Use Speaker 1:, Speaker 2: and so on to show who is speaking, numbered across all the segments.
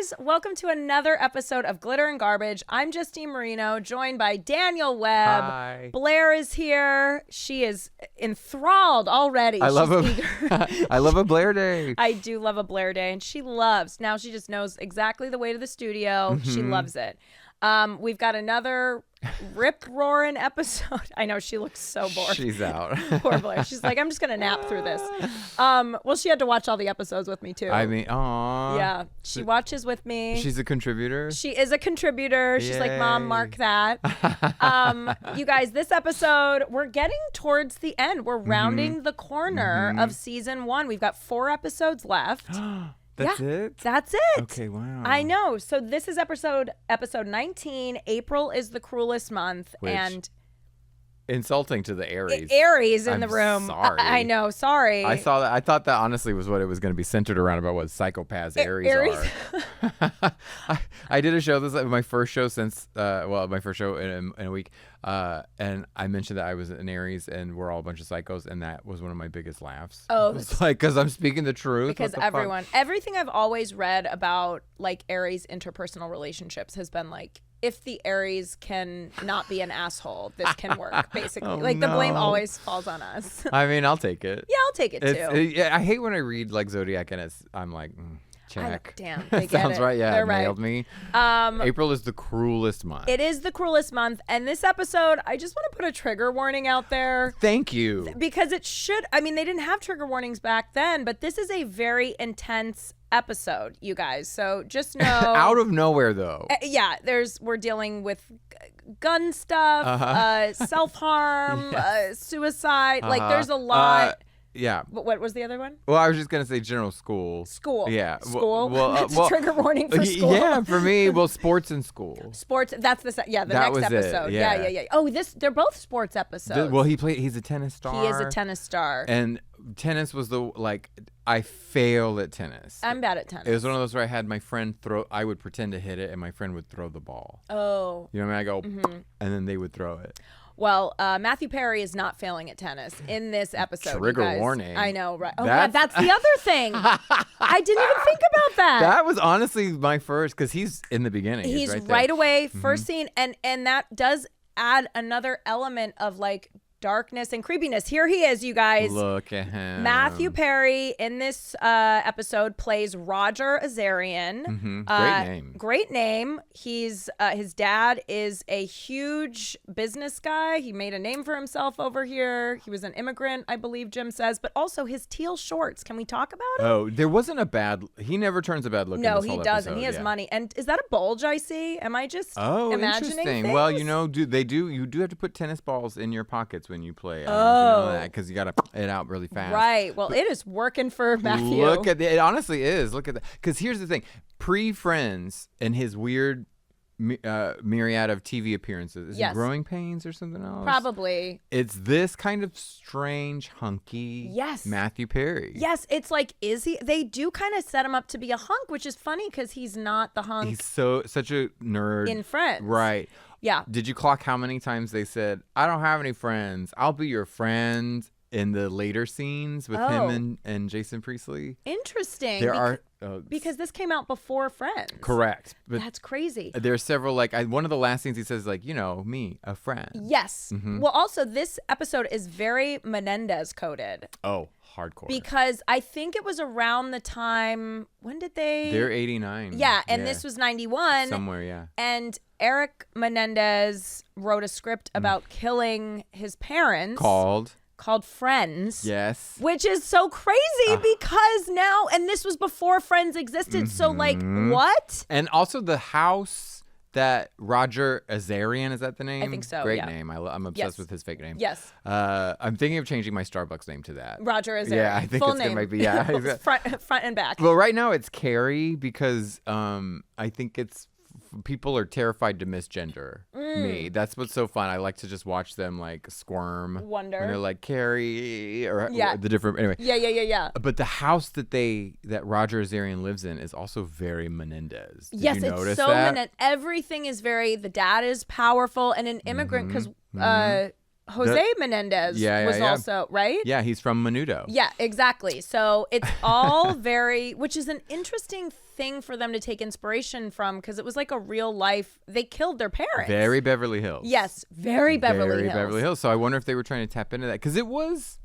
Speaker 1: guys, welcome to another episode of Glitter and Garbage. I'm Justine Marino, joined by Daniel Webb.
Speaker 2: Hi.
Speaker 1: Blair is here. She is enthralled already.
Speaker 2: I love a Blair day.
Speaker 1: I do love a Blair day, and she just knows exactly the way to the studio.
Speaker 2: Mm-hmm.
Speaker 1: She loves it. We've got another rip-roaring episode. I know, she looks so bored.
Speaker 2: She's out.
Speaker 1: Poor Blair. She's like, I'm just going to nap through this. Well, she had to watch all the episodes with me, too.
Speaker 2: I mean, aw.
Speaker 1: Yeah, she watches with me.
Speaker 2: She's a contributor?
Speaker 1: She is a contributor. She's like, Mom,
Speaker 2: Yay.
Speaker 1: mark that. You guys, this episode, we're getting towards the end. We're rounding the corner of season 1. We've got 4 episodes left.
Speaker 2: That's it?
Speaker 1: That's it.
Speaker 2: Okay, wow.
Speaker 1: I know. So this is episode 19. April is the cruelest month.
Speaker 2: Which,
Speaker 1: and
Speaker 2: insulting to the Aries.
Speaker 1: Aries in
Speaker 2: I'm
Speaker 1: the room.
Speaker 2: sorry.
Speaker 1: I know. Sorry.
Speaker 2: I saw that. I thought that honestly was what it was going to be centered around, about what psychopaths Aries are. I did a show. This is my first show since, my first show in a week. And I mentioned that I was an Aries and we're all a bunch of psychos. And that was one of my biggest laughs.
Speaker 1: Oh,
Speaker 2: it's like, because I'm speaking the truth.
Speaker 1: Because everything I've always read about like Aries interpersonal relationships has been like, if the Aries can not be an asshole, this can work, basically. The blame always falls on us.
Speaker 2: I mean, I'll take it.
Speaker 1: Yeah, I'll take it too.
Speaker 2: I hate when I read like Zodiac and I'm like, check.
Speaker 1: Damn, they get
Speaker 2: Sounds
Speaker 1: it.
Speaker 2: right. Yeah,
Speaker 1: They're
Speaker 2: it
Speaker 1: right.
Speaker 2: nailed me. April is the cruelest month.
Speaker 1: It is the cruelest month. And this episode, I just want to put a trigger warning out there.
Speaker 2: Thank you.
Speaker 1: Because it should, I mean, they didn't have trigger warnings back then, but this is a very intense episode, you guys. So just know.
Speaker 2: Out of nowhere, though.
Speaker 1: Yeah, we're dealing with gun stuff, self-harm, suicide. Like, there's a lot.
Speaker 2: Yeah.
Speaker 1: But what was the other one?
Speaker 2: Well, I was just going to say general school.
Speaker 1: School.
Speaker 2: Yeah.
Speaker 1: School.
Speaker 2: Well,
Speaker 1: trigger warning for school.
Speaker 2: Yeah, for me, sports and school.
Speaker 1: Sports. That's the next episode. Yeah. Oh, they're both sports episodes.
Speaker 2: He's a tennis star.
Speaker 1: He is a tennis star.
Speaker 2: And tennis was I failed at tennis.
Speaker 1: I'm bad at tennis.
Speaker 2: It was one of those where I had my friend I would pretend to hit it and my friend would throw the ball.
Speaker 1: Oh.
Speaker 2: You know what I mean? I go, and then they would throw it.
Speaker 1: Well, Matthew Perry is not failing at tennis in this episode.
Speaker 2: Trigger warning.
Speaker 1: I know, right? Oh, yeah, that's the other thing. I didn't even think about that.
Speaker 2: That was honestly my first, because he's in the beginning.
Speaker 1: He's
Speaker 2: right,
Speaker 1: right away, first scene, and that does add another element of like darkness and creepiness. Here he is, you guys.
Speaker 2: Look at him.
Speaker 1: Matthew Perry in this episode plays Roger Azarian.
Speaker 2: Great name.
Speaker 1: Great name. He's his dad is a huge business guy. He made a name for himself over here. He was an immigrant, I believe Jim says, but also his teal shorts. Can we talk about it?
Speaker 2: Oh, there wasn't he never turns a bad look.
Speaker 1: No,
Speaker 2: in this
Speaker 1: he
Speaker 2: whole
Speaker 1: doesn't.
Speaker 2: episode.
Speaker 1: He has money. And is that a bulge I see? Am I just imagining
Speaker 2: interesting.
Speaker 1: things?
Speaker 2: Well, you do have to put tennis balls in your pockets when you play. Because you got to it out really fast.
Speaker 1: Right. Well, it is working for Matthew.
Speaker 2: Look at it. Honestly is. Look at that. Because here's the thing. Pre-Friends and his weird myriad of TV appearances. Is it Growing Pains or something else?
Speaker 1: Probably.
Speaker 2: It's this kind of strange, hunky Matthew Perry.
Speaker 1: Yes. It's like, is he? They do kind of set him up to be a hunk, which is funny because he's not the hunk.
Speaker 2: He's such a nerd.
Speaker 1: In Friends.
Speaker 2: Right.
Speaker 1: Yeah.
Speaker 2: Did you clock how many times they said, I don't have any friends. I'll be your friend in the later scenes with him and Jason Priestley?
Speaker 1: Interesting. Because this came out before Friends.
Speaker 2: Correct. But
Speaker 1: that's crazy.
Speaker 2: There's several, one of the last scenes he says, me, a friend.
Speaker 1: Yes. Well, also, this episode is very Menendez coded.
Speaker 2: Oh, hardcore.
Speaker 1: Because I think it was around the time, when did they?
Speaker 2: They're 89.
Speaker 1: Yeah, and this was 91.
Speaker 2: Somewhere, yeah.
Speaker 1: And Eric Menendez wrote a script about killing his parents. Called Friends.
Speaker 2: Yes.
Speaker 1: Which is so crazy because now, and this was before Friends existed. So what?
Speaker 2: And also the house that Roger Azarian, is that the name?
Speaker 1: I think so.
Speaker 2: Great name. I'm obsessed with his fake name.
Speaker 1: Yes.
Speaker 2: I'm thinking of changing my Starbucks name to that.
Speaker 1: Roger Azarian.
Speaker 2: Yeah, I think
Speaker 1: Full
Speaker 2: it's
Speaker 1: name.
Speaker 2: Gonna be, yeah.
Speaker 1: front and back.
Speaker 2: Well, right now it's Carrie because I think people are terrified to misgender me. That's what's so fun. I like to just watch them squirm.
Speaker 1: Wonder.
Speaker 2: When they're like Carrie or the different. Anyway.
Speaker 1: Yeah.
Speaker 2: But the house that Roger Azarian lives in is also very Menendez. Did you notice
Speaker 1: it's so
Speaker 2: that?
Speaker 1: Menendez. Everything is very. The dad is powerful and an immigrant because Jose Menendez was also, right?
Speaker 2: Yeah, he's from Menudo.
Speaker 1: Yeah, exactly. So it's all very, which is an interesting thing for them to take inspiration from, because it was like a real life, they killed their parents.
Speaker 2: Very Beverly Hills.
Speaker 1: Yes, very Beverly Hills.
Speaker 2: Beverly Hills. So I wonder if they were trying to tap into that, because it was,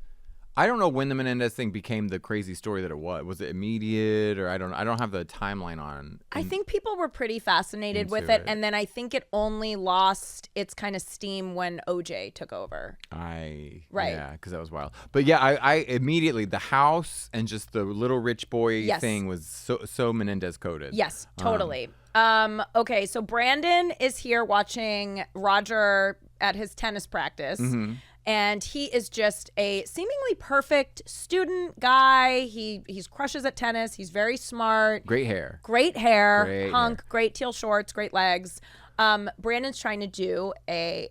Speaker 2: I don't know when the Menendez thing became the crazy story that it was. Was it immediate, or I don't have the timeline on.
Speaker 1: I think people were pretty fascinated with it, and then I think it only lost its kind of steam when OJ took over. Yeah, because that was wild. But yeah, I immediately, the house and just the little rich boy thing was so Menendez coded. Yes, totally. Okay, so Brandon is here watching Roger at his tennis practice. Mm-hmm. And he is just a seemingly perfect student guy. He's crushes at tennis. He's very smart.
Speaker 2: Great hair.
Speaker 1: Great hunk. Great teal shorts. Great legs. Brandon's trying to do a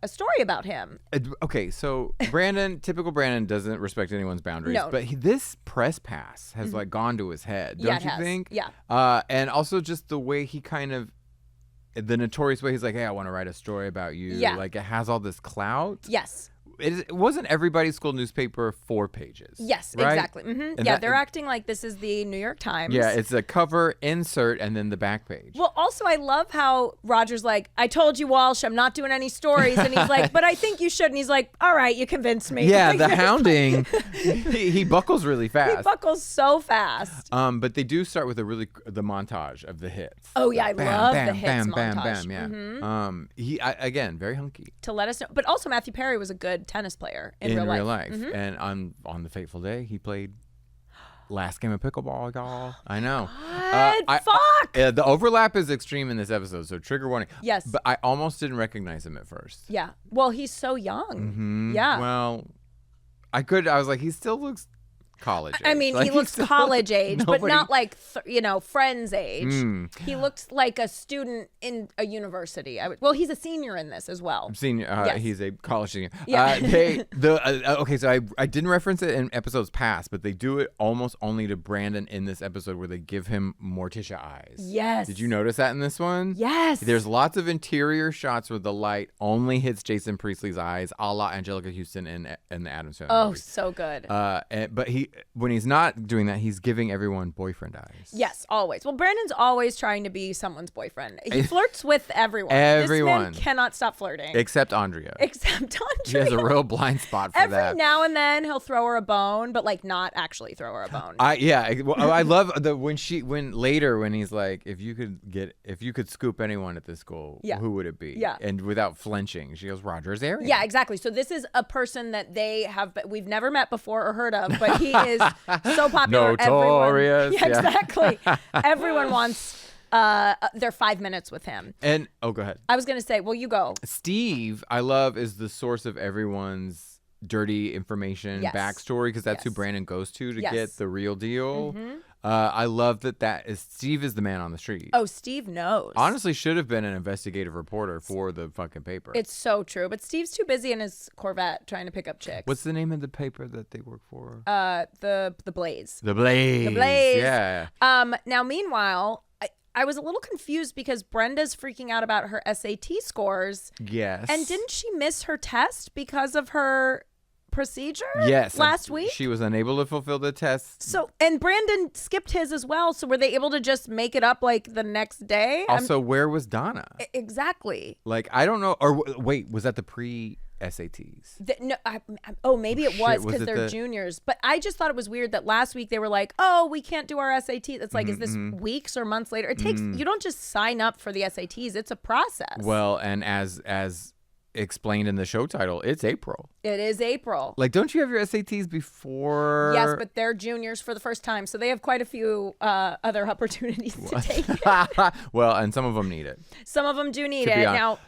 Speaker 1: story about him.
Speaker 2: Okay, so typical Brandon doesn't respect anyone's boundaries.
Speaker 1: No.
Speaker 2: But this press pass has like gone to his head, don't you think?
Speaker 1: Yeah.
Speaker 2: And also just the way he kind of, the notorious way he's like, hey, I want to write a story about you.
Speaker 1: Yeah.
Speaker 2: Like, it has all this clout.
Speaker 1: Yes.
Speaker 2: It wasn't everybody's school newspaper 4 pages.
Speaker 1: Yes,
Speaker 2: right?
Speaker 1: exactly. Mm-hmm. Yeah, they're acting like this is the New York Times.
Speaker 2: Yeah, it's a cover, insert, and then the back page.
Speaker 1: Well, also, I love how Roger's like, I told you, Walsh, I'm not doing any stories. And he's like, but I think you should. And he's like, all right, you convinced me.
Speaker 2: Yeah, the hounding, he buckles really fast.
Speaker 1: He buckles so fast.
Speaker 2: But they do start with the montage of the hits.
Speaker 1: Oh, yeah, I love the hits
Speaker 2: bam,
Speaker 1: montage.
Speaker 2: Bam, yeah. Mm-hmm. He, again, very hunky.
Speaker 1: To let us know. But also, Matthew Perry was a good tennis player in real life. Mm-hmm.
Speaker 2: And on the fateful day, he played last game of pickleball, y'all. I know.
Speaker 1: Fuck!
Speaker 2: The overlap is extreme in this episode, so trigger warning.
Speaker 1: Yes.
Speaker 2: But I almost didn't recognize him at first.
Speaker 1: Yeah. Well, he's so young.
Speaker 2: Mm-hmm.
Speaker 1: Yeah.
Speaker 2: Well, I was like, he still looks college age.
Speaker 1: I mean,
Speaker 2: like,
Speaker 1: he looks college age, but not like, friends age. He looks like a student in a university. Well, he's a senior in this as well.
Speaker 2: Senior.
Speaker 1: Yes.
Speaker 2: He's a college senior.
Speaker 1: Yeah.
Speaker 2: Okay, so I didn't reference it in episodes past, but they do it almost only to Brandon in this episode where they give him Morticia eyes.
Speaker 1: Yes.
Speaker 2: Did you notice that in this one?
Speaker 1: Yes.
Speaker 2: There's lots of interior shots where the light only hits Jason Priestley's eyes, a la Angelica Houston in the Addams Family.
Speaker 1: Oh, so good.
Speaker 2: But when he's not doing that, he's giving everyone boyfriend eyes.
Speaker 1: Yes, always. Well, Brandon's always trying to be someone's boyfriend. He flirts with everyone.
Speaker 2: Everyone.
Speaker 1: This man cannot stop flirting.
Speaker 2: Except Andrea.
Speaker 1: She
Speaker 2: has a real blind spot for that.
Speaker 1: Every now and then he'll throw her a bone, but like not actually throw her a bone.
Speaker 2: I love when he's like, if you could scoop anyone at this school, who would it be?
Speaker 1: Yeah.
Speaker 2: And without flinching, she goes, Roger's Aries.
Speaker 1: Yeah, exactly. So this is a person that we've never met before or heard of, but he is so popular.
Speaker 2: Notorious.
Speaker 1: Exactly. Everyone wants their 5 minutes with him.
Speaker 2: And go ahead.
Speaker 1: I was going to say, well, you go.
Speaker 2: Steve, I love, is the source of everyone's dirty information backstory, because that's who Brandon goes to get the real deal. Mm-hmm. I love that Steve is the man on the street.
Speaker 1: Oh, Steve knows.
Speaker 2: Honestly, should have been an investigative reporter for the fucking paper.
Speaker 1: It's so true. But Steve's too busy in his Corvette trying to pick up chicks.
Speaker 2: What's the name of the paper that they work for?
Speaker 1: The Blaze.
Speaker 2: The Blaze.
Speaker 1: The Blaze.
Speaker 2: Yeah.
Speaker 1: Now, meanwhile, I was a little confused because Brenda's freaking out about her SAT scores.
Speaker 2: Yes.
Speaker 1: And didn't she miss her test because of her procedure last week?
Speaker 2: She was unable to fulfill the test.
Speaker 1: So, and Brandon skipped his as well. So were they able to just make it up like the next day?
Speaker 2: Also, where was Donna?
Speaker 1: Exactly.
Speaker 2: Like, I don't know. Or wait, was that the SATs?
Speaker 1: Maybe it was because they're juniors. But I just thought it was weird that last week they were like, oh, we can't do our SATs. It's like, is this weeks or months later? It takes, you don't just sign up for the SATs. It's a process.
Speaker 2: Well, and as explained in the show title, it's April.
Speaker 1: It is April.
Speaker 2: Like, don't you have your SATs before?
Speaker 1: Yes, but they're juniors for the first time, so they have quite a few other opportunities to take it.
Speaker 2: Well, and some of them need it.
Speaker 1: Some of them do need it. Now,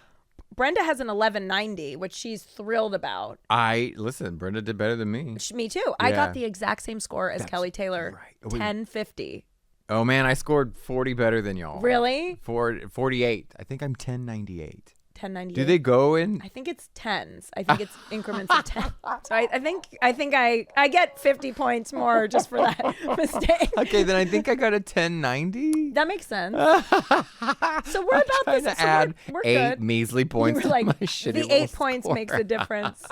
Speaker 1: Brenda has an 1190, which she's thrilled about.
Speaker 2: Listen, Brenda did better than me.
Speaker 1: Me too. Yeah. I got the exact same score as Kelly Taylor. Right. 1050.
Speaker 2: Oh man, I scored 40 better than y'all.
Speaker 1: Really?
Speaker 2: 48. I think I'm 1098.
Speaker 1: 10.98.
Speaker 2: Do they go in?
Speaker 1: I think it's tens. I think it's increments of 10. So I think I get 50 points more just for that mistake.
Speaker 2: Okay, then I think I got a 10.90.
Speaker 1: That makes sense. So we're about this.
Speaker 2: To
Speaker 1: so
Speaker 2: add
Speaker 1: we're
Speaker 2: 8
Speaker 1: good.
Speaker 2: measly points to
Speaker 1: Like,
Speaker 2: my shitty
Speaker 1: the
Speaker 2: little
Speaker 1: 8 points
Speaker 2: score.
Speaker 1: makes a difference.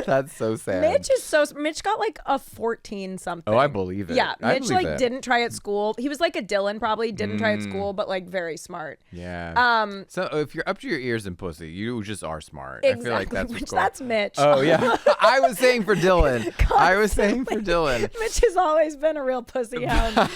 Speaker 2: That's so sad.
Speaker 1: Mitch got like a 14 something.
Speaker 2: Oh, I believe it.
Speaker 1: Yeah,
Speaker 2: I
Speaker 1: Mitch
Speaker 2: believe it.
Speaker 1: didn't try at school. He was like a Dylan, probably didn't try at school, but like very smart.
Speaker 2: Yeah. So if you're up to your ears in pussy, you just are smart.
Speaker 1: Exactly.
Speaker 2: I feel like that's what's going.
Speaker 1: That's Mitch.
Speaker 2: Oh yeah. I was saying for Dylan. I was saying for Dylan.
Speaker 1: Mitch has always been a real pussy hound.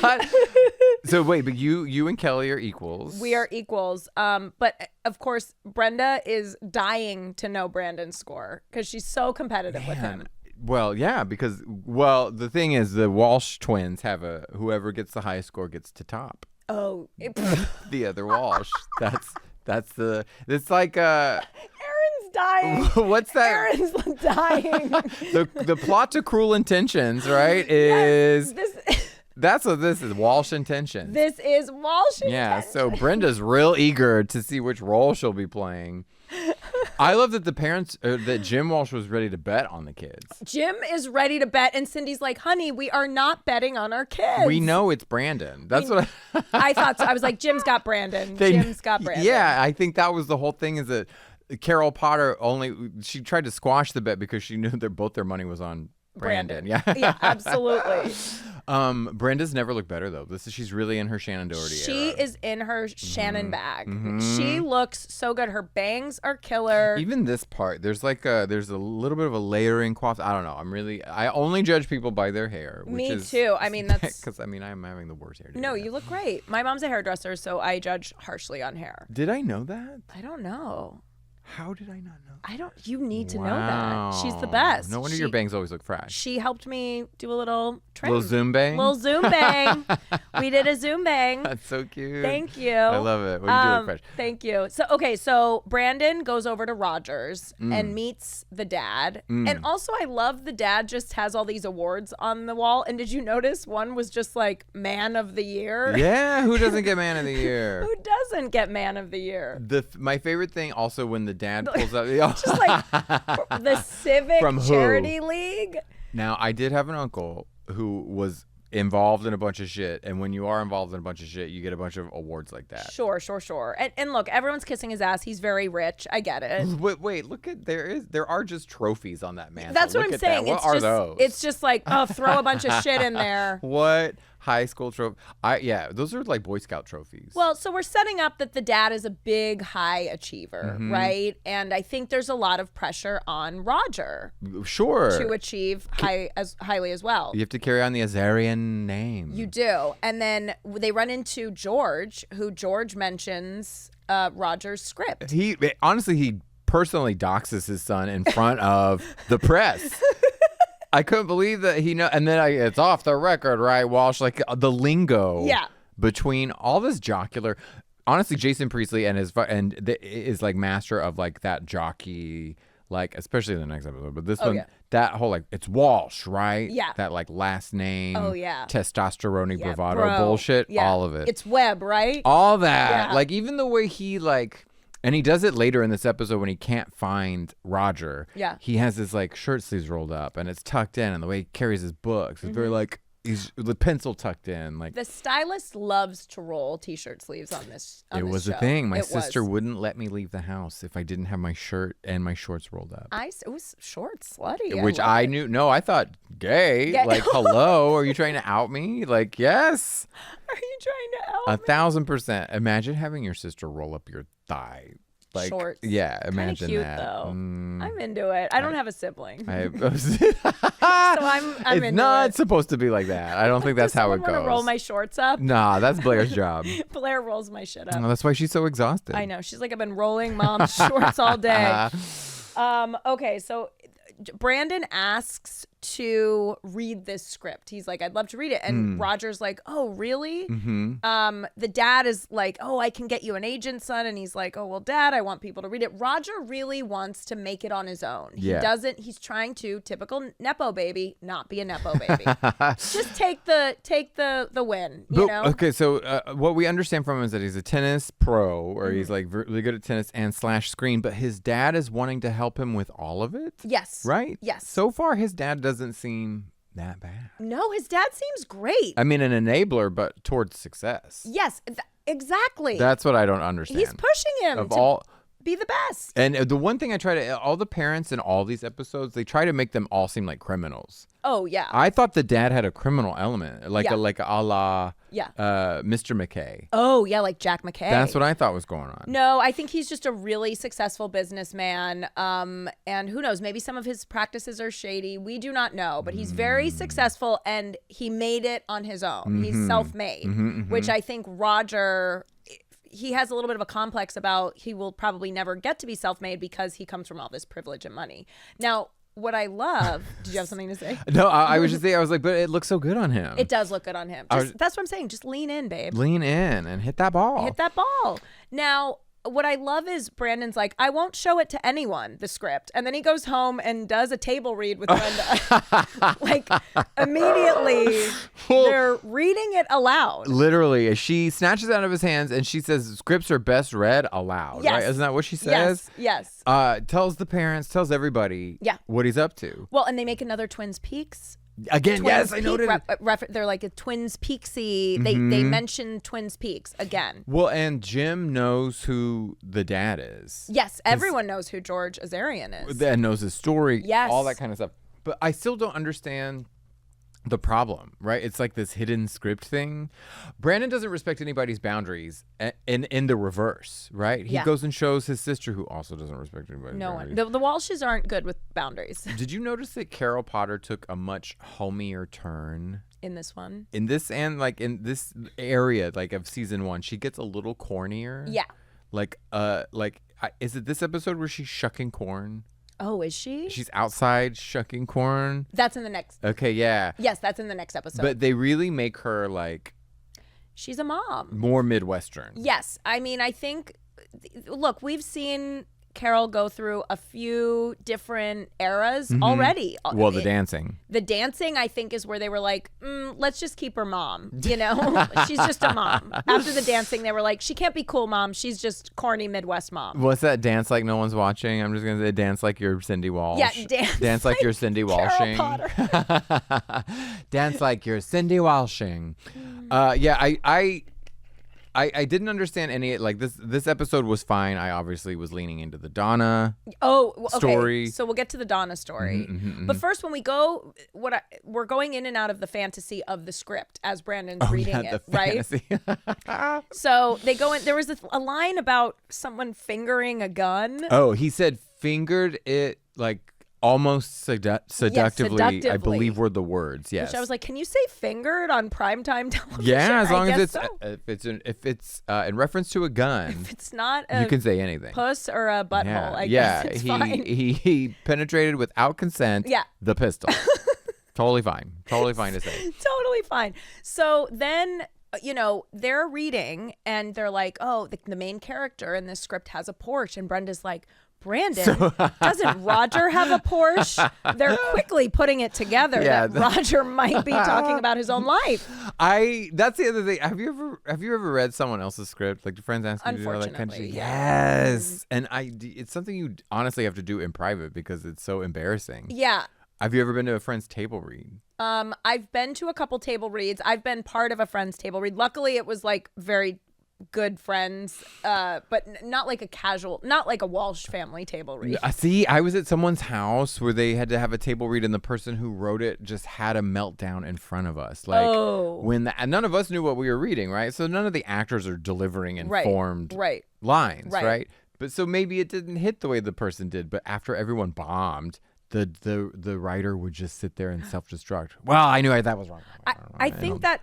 Speaker 2: So wait, but you and Kelly are equals.
Speaker 1: We are equals. But of course, Brenda is dying to know Brandon's score because she's so competitive with him.
Speaker 2: Well, yeah, because the thing is, the Walsh twins have whoever gets the highest score gets to top.
Speaker 1: Oh,
Speaker 2: The other Walsh. It's like
Speaker 1: Aaron's dying.
Speaker 2: What's that?
Speaker 1: Aaron's dying.
Speaker 2: The plot to Cruel Intentions, right? Is that's what this is, Walsh Intentions.
Speaker 1: This is Walsh Intentions.
Speaker 2: Yeah, so Brenda's real eager to see which role she'll be playing. I love that that Jim Walsh was ready to bet on the kids.
Speaker 1: Jim is ready to bet, and Cindy's like, honey, we are not betting on our kids.
Speaker 2: We know it's Brandon. That's what
Speaker 1: I thought. So. I was like, Jim's got Brandon. Jim's got Brandon.
Speaker 2: Yeah, I think that was the whole thing is that Carol Potter she tried to squash the bet because she knew that both their money was on Brandon. Yeah.
Speaker 1: Yeah, absolutely.
Speaker 2: Brenda's never looked better though. She's really in her Shannon Doherty
Speaker 1: She
Speaker 2: era.
Speaker 1: is in her Shannon bag. She looks so good. Her bangs are killer.
Speaker 2: Even this part, there's a little bit of a layering coif. I don't know. I only judge people by their hair.
Speaker 1: Me too. I mean, that's
Speaker 2: because I'm having the worst hair.
Speaker 1: No, you look great. My mom's a hairdresser, so I judge harshly on hair.
Speaker 2: Did I know that?
Speaker 1: I don't know.
Speaker 2: How did I not know?
Speaker 1: You need to know that. She's the best.
Speaker 2: No wonder your bangs always look fresh.
Speaker 1: She helped me do a little trim.
Speaker 2: Little Zoom bang?
Speaker 1: Little Zoom bang. We did a Zoom bang.
Speaker 2: That's so cute.
Speaker 1: Thank you.
Speaker 2: I love it. Well, you do look fresh.
Speaker 1: Thank you. So Brandon goes over to Rogers and meets the dad. And also I love the dad just has all these awards on the wall. And did you notice one was just like Man of the Year?
Speaker 2: Yeah, who doesn't get Man of the Year?
Speaker 1: Who doesn't get Man of the Year?
Speaker 2: My favorite thing also when the dad pulls up
Speaker 1: just like the Civic Charity League.
Speaker 2: Now, I did have an uncle who was involved in a bunch of shit, and when you are involved in a bunch of shit, you get a bunch of awards like that.
Speaker 1: Sure. And look, everyone's kissing his ass. He's very rich. I get it.
Speaker 2: Wait, look at there are just trophies on that man.
Speaker 1: That's what I'm saying.
Speaker 2: What are those?
Speaker 1: It's just like, throw a bunch of shit in there.
Speaker 2: What high school trophy? Those are like Boy Scout trophies.
Speaker 1: Well, so we're setting up that the dad is a big high achiever, right? And I think there's a lot of pressure on Roger.
Speaker 2: Sure.
Speaker 1: To achieve highly as well.
Speaker 2: You have to carry on the Azarian name.
Speaker 1: You do. And then they run into George, who George mentions Roger's script.
Speaker 2: He personally doxes his son in front of the press. I couldn't believe that and then it's off the record, right, Walsh? Like the lingo between all this jocular. Honestly, Jason Priestley is like master of like that jockey, like especially in the next episode. But this one, that whole like it's Walsh, right?
Speaker 1: Yeah.
Speaker 2: That like last name.
Speaker 1: Oh yeah.
Speaker 2: Testosterone bravado bullshit.
Speaker 1: Yeah.
Speaker 2: All of it.
Speaker 1: It's Webb, right?
Speaker 2: All that.
Speaker 1: Yeah.
Speaker 2: Like even the way he like. And he does it later in this episode when he can't find Roger.
Speaker 1: Yeah.
Speaker 2: He has his like shirt sleeves rolled up and it's tucked in, and the way he carries his books, it's very like he's the pencil tucked in. Like
Speaker 1: the stylist loves to roll t-shirt sleeves on this.
Speaker 2: It was
Speaker 1: show.
Speaker 2: a thing. My sister wouldn't let me leave the house if I didn't have my shirt and my shorts rolled up.
Speaker 1: It was short, slutty.
Speaker 2: Which I knew. No, I thought gay. Like, hello, are you trying to out me? Like, yes.
Speaker 1: Are you trying to out me?
Speaker 2: 1,000%. Imagine having your sister roll up your thigh. Like,
Speaker 1: shorts.
Speaker 2: Yeah, imagine
Speaker 1: cute,
Speaker 2: that.
Speaker 1: Though. I'm into it. I don't have a sibling.
Speaker 2: So
Speaker 1: I'm
Speaker 2: it's
Speaker 1: into
Speaker 2: not
Speaker 1: it.
Speaker 2: supposed to be like that. I don't think that's how it goes.
Speaker 1: Roll my shorts up.
Speaker 2: Nah, that's Blair's job.
Speaker 1: Blair rolls my shit up.
Speaker 2: No, that's why she's so exhausted.
Speaker 1: I know. She's like, I've been rolling mom's shorts all day. Okay, so Brandon asks to read this script. He's like, I'd love to read it. And Roger's like, oh, really? The dad is like, oh, I can get you an agent, son. And he's like, oh, well, Dad, I want people to read it. Roger really wants to make it on his own. He doesn't. He's trying to, typical Nepo baby, not be a Nepo baby. Just take the win, you know?
Speaker 2: Okay, so what we understand from him is that he's a tennis pro, or he's like really good at tennis and / screen, but his dad is wanting to help him with all of it?
Speaker 1: Yes.
Speaker 2: Right?
Speaker 1: Yes.
Speaker 2: So far, his dad doesn't seem that bad.
Speaker 1: No, his dad seems great.
Speaker 2: I mean, an enabler, but towards success.
Speaker 1: Yes, exactly.
Speaker 2: That's what I don't understand.
Speaker 1: He's pushing him to be the best.
Speaker 2: And the one thing I try to, all the parents in all these episodes, they try to make them all seem like criminals.
Speaker 1: Oh, yeah.
Speaker 2: I thought the dad had a criminal element, like a la Mr. McKay.
Speaker 1: Oh, yeah, like Jack McKay.
Speaker 2: That's what I thought was going on.
Speaker 1: No, I think he's just a really successful businessman. And who knows, maybe some of his practices are shady. We do not know, but he's very successful and he made it on his own. He's self-made, which I think Roger, he has a little bit of a complex about he will probably never get to be self-made because he comes from all this privilege and money. Now, what I love, did you have something to say?
Speaker 2: No, I was just saying, I was like, but it looks so good on him.
Speaker 1: It does look good on him. That's what I'm saying. Just lean in, babe.
Speaker 2: Lean in and hit that ball.
Speaker 1: Hit that ball. Now, what I love is Brandon's like, I won't show it to anyone, the script. And then he goes home and does a table read with Brenda. Like, immediately, they're reading it aloud.
Speaker 2: Literally, she snatches it out of his hands and she says, scripts are best read aloud.
Speaker 1: Yes.
Speaker 2: Right? Isn't that what she says?
Speaker 1: Yes.
Speaker 2: Tells the parents, tells everybody what he's up to.
Speaker 1: Well, and they make another Twins Peaks.
Speaker 2: Again, yes, I noted.
Speaker 1: They're like a Twins Peaksy. They mention Twins Peaks again.
Speaker 2: Well, and Jim knows who the dad is.
Speaker 1: Yes, everyone knows who George Azarian is.
Speaker 2: And knows his story.
Speaker 1: Yes.
Speaker 2: All that kind of stuff. But I still don't understand the problem, right? It's like this hidden script thing. Brandon doesn't respect anybody's boundaries in the reverse, right? He goes and shows his sister, who also doesn't respect anybody's boundaries.
Speaker 1: No one. The Walshes aren't good with boundaries.
Speaker 2: Did you notice that Carol Potter took a much homier turn?
Speaker 1: In this one?
Speaker 2: In this and like in this area like of season 1, she gets a little cornier.
Speaker 1: Yeah.
Speaker 2: Is it this episode where she's shucking corn?
Speaker 1: Oh, is she?
Speaker 2: She's outside shucking corn.
Speaker 1: That's in the next.
Speaker 2: Okay, yeah.
Speaker 1: Yes, that's in the next episode.
Speaker 2: But they really make her like.
Speaker 1: She's a mom.
Speaker 2: More Midwestern.
Speaker 1: Yes. I mean, I think, look, we've seen Carol go through a few different eras already.
Speaker 2: Well, the dancing.
Speaker 1: The dancing, I think, is where they were like, let's just keep her mom. You know, she's just a mom. After the dancing, they were like, she can't be cool mom. She's just corny Midwest mom.
Speaker 2: What's that dance like no one's watching? I'm just going to say dance like you're Cindy Walsh.
Speaker 1: Yeah,
Speaker 2: dance like you're Cindy Walshing.
Speaker 1: Carol Potter.
Speaker 2: Dance like you're Cindy Walshing. I didn't understand any like this episode was fine. I obviously was leaning into the Donna story.
Speaker 1: So we'll get to the Donna story. But first, when we go, we're going in and out of the fantasy of the script as Brandon's reading it, right? So they go in. There was a line about someone fingering a gun.
Speaker 2: Oh, he said fingered it like almost seductively, I believe were the words. Yes.
Speaker 1: Which I was like, can you say fingered on primetime television?
Speaker 2: Yeah, as long as if it's in reference to a gun.
Speaker 1: If it's not
Speaker 2: you can say anything.
Speaker 1: Puss or a butthole. I guess it's fine.
Speaker 2: He penetrated without consent.
Speaker 1: Yeah.
Speaker 2: The pistol. Totally fine. Totally fine to say.
Speaker 1: Totally fine. So then, they're reading and they're like, oh, the main character in this script has a Porsche, and Brenda's like, Brandon, doesn't Roger have a Porsche? They're quickly putting it together that Roger might be talking about his own life.
Speaker 2: That's the other thing. Have you ever read someone else's script? Like, do friends ask you to do all that kind of shit? Yes. And it's something you honestly have to do in private because it's so embarrassing.
Speaker 1: Yeah.
Speaker 2: Have you ever been to a friend's table read?
Speaker 1: I've been to a couple table reads. I've been part of a friend's table read. Luckily, it was like very good friends, but not like a Walsh family table read.
Speaker 2: See, I was at someone's house where they had to have a table read, and the person who wrote it just had a meltdown in front of us. Like when none of us knew what we were reading, right? So none of the actors are delivering informed lines, right? But so maybe it didn't hit the way the person did. But after everyone bombed, the writer would just sit there and self-destruct. Well, I knew that was wrong.
Speaker 1: I think that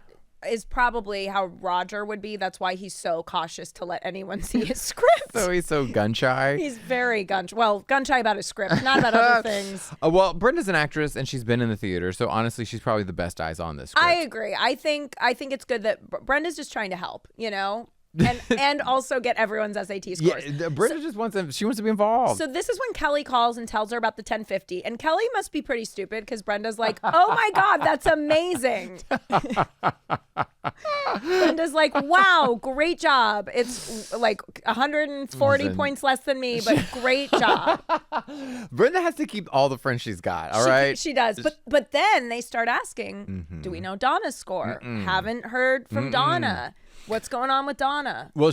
Speaker 1: is probably how Roger would be. That's why he's so cautious to let anyone see his script.
Speaker 2: So he's so gun shy.
Speaker 1: He's very gun shy about his script, not about other things.
Speaker 2: Well, Brenda's an actress and she's been in the theater, so honestly, she's probably the best eyes on this script.
Speaker 1: I agree. I think it's good that Brenda's just trying to help, you know? And also get everyone's SAT scores.
Speaker 2: Yeah, Brenda just wants them. She wants to be involved.
Speaker 1: So this is when Kelly calls and tells her about the 1050. And Kelly must be pretty stupid because Brenda's like, oh my God, that's amazing. Brenda's like, wow, great job. It's like 140 points less than me, but great job.
Speaker 2: Brenda has to keep all the friends she's got, all right?
Speaker 1: She does. But then they start asking, do we know Donna's score? Haven't heard from Donna. What's going on with Donna?
Speaker 2: Well,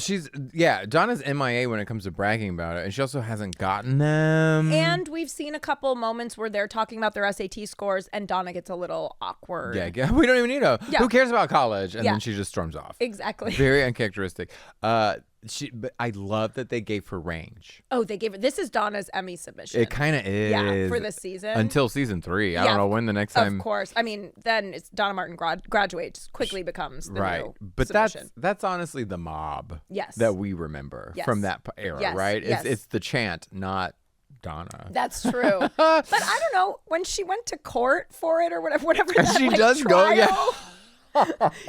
Speaker 2: Donna's MIA when it comes to bragging about it, and she also hasn't gotten them.
Speaker 1: And we've seen a couple moments where they're talking about their SAT scores, and Donna gets a little awkward.
Speaker 2: Yeah, we don't even need her. Yeah. Who cares about college? And then she just storms off.
Speaker 1: Exactly.
Speaker 2: Very uncharacteristic. But I love that they gave her range.
Speaker 1: Oh, they gave her. This is Donna's Emmy submission.
Speaker 2: It kind of is.
Speaker 1: Yeah, for this season.
Speaker 2: Until season 3. I don't know when the next time.
Speaker 1: Of course. I mean, then it's Donna Martin graduates, quickly becomes the new
Speaker 2: But
Speaker 1: submission.
Speaker 2: that's honestly the mob.
Speaker 1: Yes.
Speaker 2: That we remember from that era, right? It's the chant, not Donna.
Speaker 1: That's true. But I don't know, when she went to court for it or whatever that,
Speaker 2: she
Speaker 1: like,
Speaker 2: does
Speaker 1: trial,
Speaker 2: go, yeah.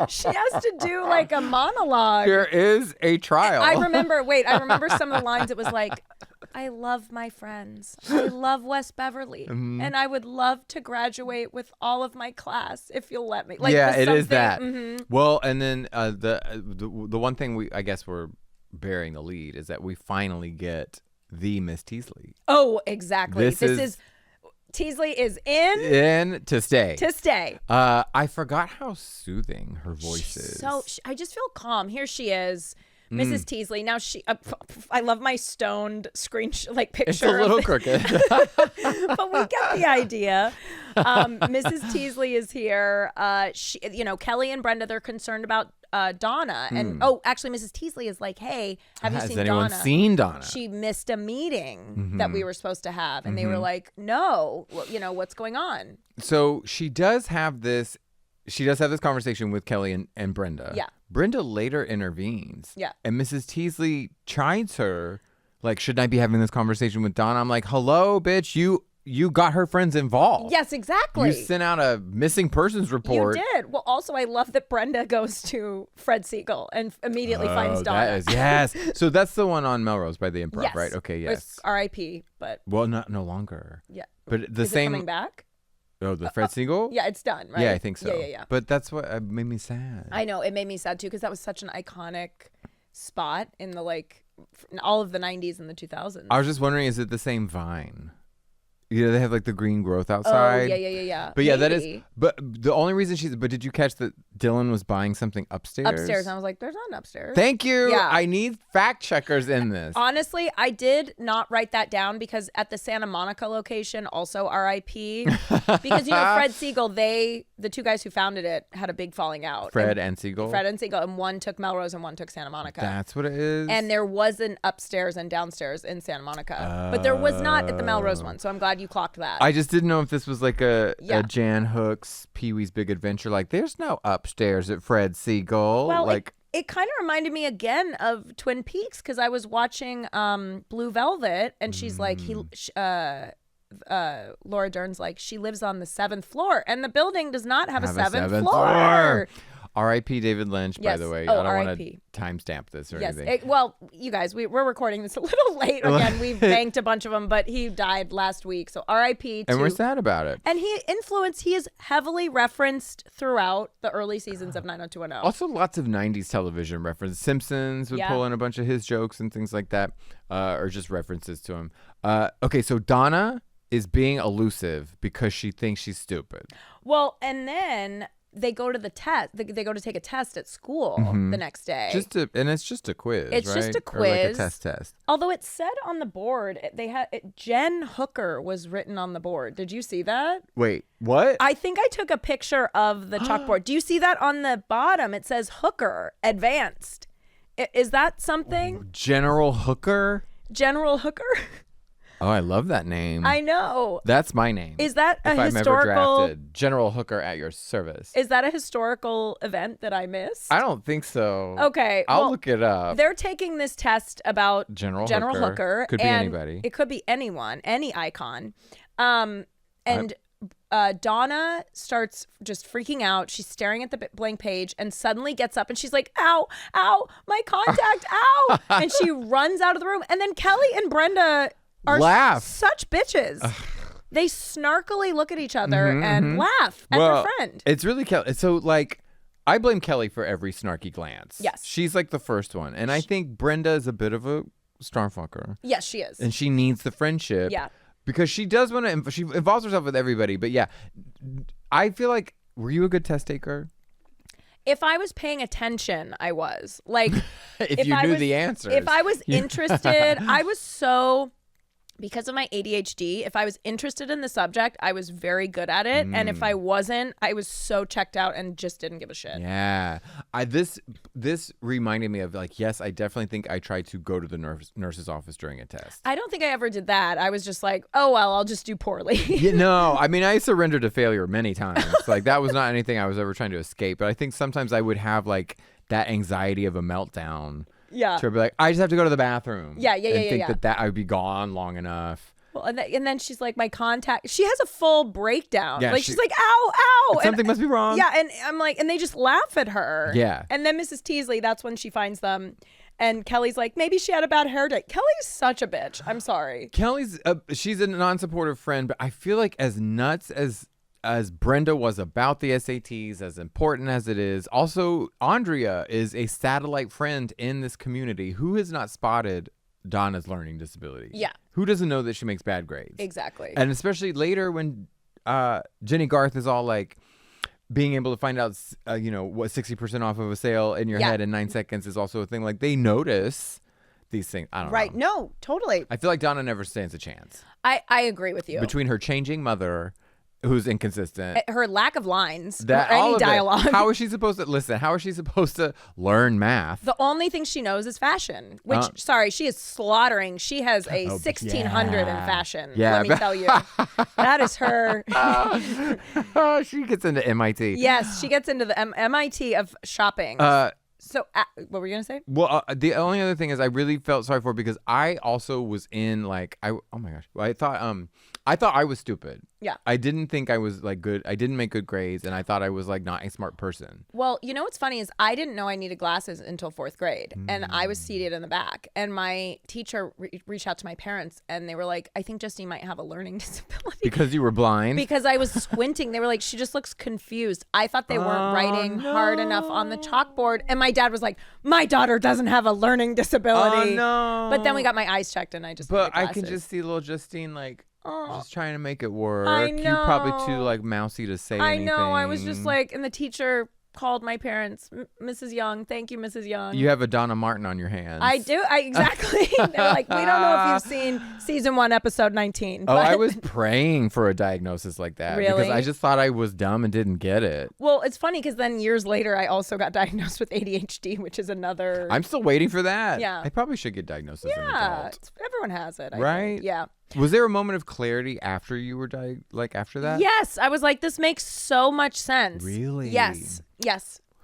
Speaker 1: She has to do like a monologue.
Speaker 2: There is a trial.
Speaker 1: I remember some of the lines. It was like, I love my friends. I love West Beverly. And I would love to graduate with all of my class if you'll let me. Like,
Speaker 2: yeah, it is that. Well, and then the one thing I guess we're bearing the lead is that we finally get the Miss Teasley.
Speaker 1: Oh, exactly. This is Teasley is in
Speaker 2: to stay.
Speaker 1: To stay.
Speaker 2: I forgot how soothing her voice is.
Speaker 1: So I just feel calm. Here she is, Mrs. Teasley. Now I love my stoned picture.
Speaker 2: It's a little crooked,
Speaker 1: but we get the idea. Mrs. Teasley is here. Kelly and Brenda, they're concerned about Donna, and actually, Mrs. Teasley is like, "Hey, has anyone
Speaker 2: seen Donna?
Speaker 1: She missed a meeting that we were supposed to have," and they were like, "No, what's going on?"
Speaker 2: So she does have this. She does have this conversation with Kelly and Brenda.
Speaker 1: Yeah.
Speaker 2: Brenda later intervenes.
Speaker 1: Yeah.
Speaker 2: And Mrs. Teasley chides her, like, "Shouldn't I be having this conversation with Donna?" I'm like, "Hello, bitch, you got her friends involved."
Speaker 1: Yes, exactly.
Speaker 2: You sent out a missing persons report.
Speaker 1: You did. Well, also, I love that Brenda goes to Fred Siegel and immediately finds Donna.
Speaker 2: Yes. So that's the one on Melrose by the Improv, right? Okay, yes.
Speaker 1: It's R.I.P., but...
Speaker 2: Well, no longer.
Speaker 1: Yeah.
Speaker 2: But
Speaker 1: Is it coming back?
Speaker 2: Oh, the Fred Siegel?
Speaker 1: Yeah, it's done, right?
Speaker 2: Yeah, I think so.
Speaker 1: Yeah.
Speaker 2: But that's what made me sad.
Speaker 1: I know. It made me sad, too, because that was such an iconic spot in all of the 90s and the 2000s.
Speaker 2: I was just wondering, is it the same Vine? They have like the green growth outside.
Speaker 1: Oh, yeah.
Speaker 2: But yeah, that is. But the only reason But did you catch that Dylan was buying something upstairs?
Speaker 1: Upstairs. And I was like, there's nothing upstairs.
Speaker 2: Thank you.
Speaker 1: Yeah.
Speaker 2: I need fact checkers in this.
Speaker 1: Honestly, I did not write that down because at the Santa Monica location, also RIP, because, Fred Siegel, the two guys who founded it had a big falling out.
Speaker 2: Fred and Siegel.
Speaker 1: And one took Melrose and one took Santa Monica.
Speaker 2: That's what it is.
Speaker 1: And there was an upstairs and downstairs in Santa Monica. But there was not at the Melrose one. So I'm glad you clocked that.
Speaker 2: I just didn't know if this was like a Jan Hooks Pee-wee's Big Adventure. Like, there's no upstairs at Fred Siegel.
Speaker 1: Well, it kind of reminded me again of Twin Peaks because I was watching Blue Velvet, and she's like, Laura Dern's like, she lives on the 7th floor, and the building does not have a seventh floor.
Speaker 2: R.I.P. David Lynch, by the way. I don't want to timestamp this or anything.
Speaker 1: Well, you guys, we're recording this a little late. Again, we've banked a bunch of them, but he died last week. So R.I.P.
Speaker 2: And we're sad about it.
Speaker 1: And he is heavily referenced throughout the early seasons of 90210.
Speaker 2: Also, lots of 90s television references. Simpsons would pull in a bunch of his jokes and things like that, or just references to him. Okay, so Donna is being elusive because she thinks she's stupid.
Speaker 1: Well, and then... they go to the test. They go to take a test at school the next day.
Speaker 2: And it's just a quiz.
Speaker 1: It's
Speaker 2: right?
Speaker 1: just a quiz.
Speaker 2: Or like a test.
Speaker 1: Although it said on the board, they had Jen Hooker was written on the board. Did you see that?
Speaker 2: Wait, what?
Speaker 1: I think I took a picture of the chalkboard. Do you see that on the bottom? It says Hooker Advanced. Is that something?
Speaker 2: General Hooker.
Speaker 1: General Hooker.
Speaker 2: Oh, I love that name.
Speaker 1: I know.
Speaker 2: That's my name.
Speaker 1: Is that
Speaker 2: if
Speaker 1: a
Speaker 2: I'm
Speaker 1: historical?
Speaker 2: ever drafted, General Hooker at your service.
Speaker 1: Is that a historical event that I missed?
Speaker 2: I don't think so.
Speaker 1: Okay,
Speaker 2: I'll look it up.
Speaker 1: They're taking this test about
Speaker 2: General
Speaker 1: Hooker.
Speaker 2: Could be anybody.
Speaker 1: It could be anyone, any icon. And Donna starts just freaking out. She's staring at the blank page and suddenly gets up and she's like, ow, ow, my contact, ow. And she runs out of the room. And then Kelly and Brenda are such bitches. They snarkily look at each other and laugh at their friend.
Speaker 2: It's really Kelly. So, like, I blame Kelly for every snarky glance.
Speaker 1: Yes.
Speaker 2: She's like the first one. And I think Brenda is a bit of a starfucker.
Speaker 1: Yes, she is.
Speaker 2: And she needs the friendship.
Speaker 1: Yeah.
Speaker 2: Because she does want to, she involves herself with everybody. But yeah, I feel like, were you a good test taker?
Speaker 1: If I was paying attention, I was. Like,
Speaker 2: if you knew the answers.
Speaker 1: If I was interested, I was so, because of my ADHD, if I was interested in the subject, I was very good at it. And if I wasn't, I was so checked out and just didn't give a shit.
Speaker 2: Yeah. This reminded me of, like, yes, I definitely think I tried to go to the nurse's office during a test.
Speaker 1: I don't think I ever did that. I was just like, oh, well, I'll just do poorly.
Speaker 2: No, I mean, I surrendered to failure many times. Like, that was not anything I was ever trying to escape. But I think sometimes I would have, like, that anxiety of a meltdown.
Speaker 1: Yeah.
Speaker 2: To be like, I just have to go to the bathroom.
Speaker 1: Yeah.
Speaker 2: And think that I would be gone long enough.
Speaker 1: Well, and then she's like, my contact. She has a full breakdown.
Speaker 2: Yeah,
Speaker 1: like, she's like, ow, ow.
Speaker 2: Something must be wrong.
Speaker 1: Yeah, and I'm like, and they just laugh at her.
Speaker 2: Yeah.
Speaker 1: And then Mrs. Teasley, that's when she finds them. And Kelly's like, maybe she had a bad hair day. Kelly's such a bitch. I'm sorry.
Speaker 2: Kelly's, she's a non-supportive friend, but I feel like as nuts as Brenda was about the SATs, as important as it is, also Andrea is a satellite friend in this community who has not spotted Donna's learning disability.
Speaker 1: Yeah.
Speaker 2: Who doesn't know that she makes bad grades?
Speaker 1: Exactly.
Speaker 2: And especially later when Jenny Garth is all like, being able to find out, what 60% off of a sale in your head in 9 seconds is also a thing. Like, they notice these things. I don't know.
Speaker 1: Right. No, totally.
Speaker 2: I feel like Donna never stands a chance.
Speaker 1: I agree with you.
Speaker 2: Between her changing mother, who's inconsistent,
Speaker 1: her lack of lines,
Speaker 2: that
Speaker 1: or
Speaker 2: all
Speaker 1: any
Speaker 2: of
Speaker 1: dialogue.
Speaker 2: How is she supposed to listen? How is she supposed to learn math?
Speaker 1: The only thing she knows is fashion. Which, sorry, she is slaughtering. She has a 1600 in fashion.
Speaker 2: Yeah,
Speaker 1: let me tell you, that is her.
Speaker 2: She gets into MIT.
Speaker 1: Yes, she gets into the MIT of shopping. So, what were you gonna say?
Speaker 2: Well, the only other thing is I really felt sorry for her because I also was in like oh my gosh, I thought I was stupid.
Speaker 1: Yeah.
Speaker 2: I didn't think I was like good. I didn't make good grades, and I thought I was like not a smart person.
Speaker 1: Well, you know what's funny is I didn't know I needed glasses until 4th grade, and I was seated in the back, and my teacher reached out to my parents, and they were like, "I think Justine might have a learning disability."
Speaker 2: Because you were blind?
Speaker 1: Because I was squinting. They were like, "She just looks confused." I thought they weren't writing hard enough on the chalkboard, and my dad was like, "My daughter doesn't have a learning disability."
Speaker 2: Oh, no.
Speaker 1: But then we got my eyes checked, and I just
Speaker 2: But I can just see little Justine like just trying to make it work.
Speaker 1: know.
Speaker 2: You're probably too like mousy to say anything.
Speaker 1: I know. I was just like, and the teacher called my parents, Mrs. Young. Thank you, Mrs. Young.
Speaker 2: You have a Donna Martin on your hands.
Speaker 1: I do. Exactly. They're like, we don't know if you've seen season 1, episode 19.
Speaker 2: But... Oh, I was praying for a diagnosis like that.
Speaker 1: Really?
Speaker 2: Because I just thought I was dumb and didn't get it.
Speaker 1: Well, it's funny because then years later, I also got diagnosed with ADHD, which is another.
Speaker 2: I'm still waiting for that.
Speaker 1: Yeah.
Speaker 2: I probably should get diagnosed as an adult.
Speaker 1: Everyone has it. I
Speaker 2: right?
Speaker 1: think. Yeah.
Speaker 2: Was there a moment of clarity after you were after that?
Speaker 1: Yes. I was like, this makes so much sense.
Speaker 2: Really?
Speaker 1: Yes.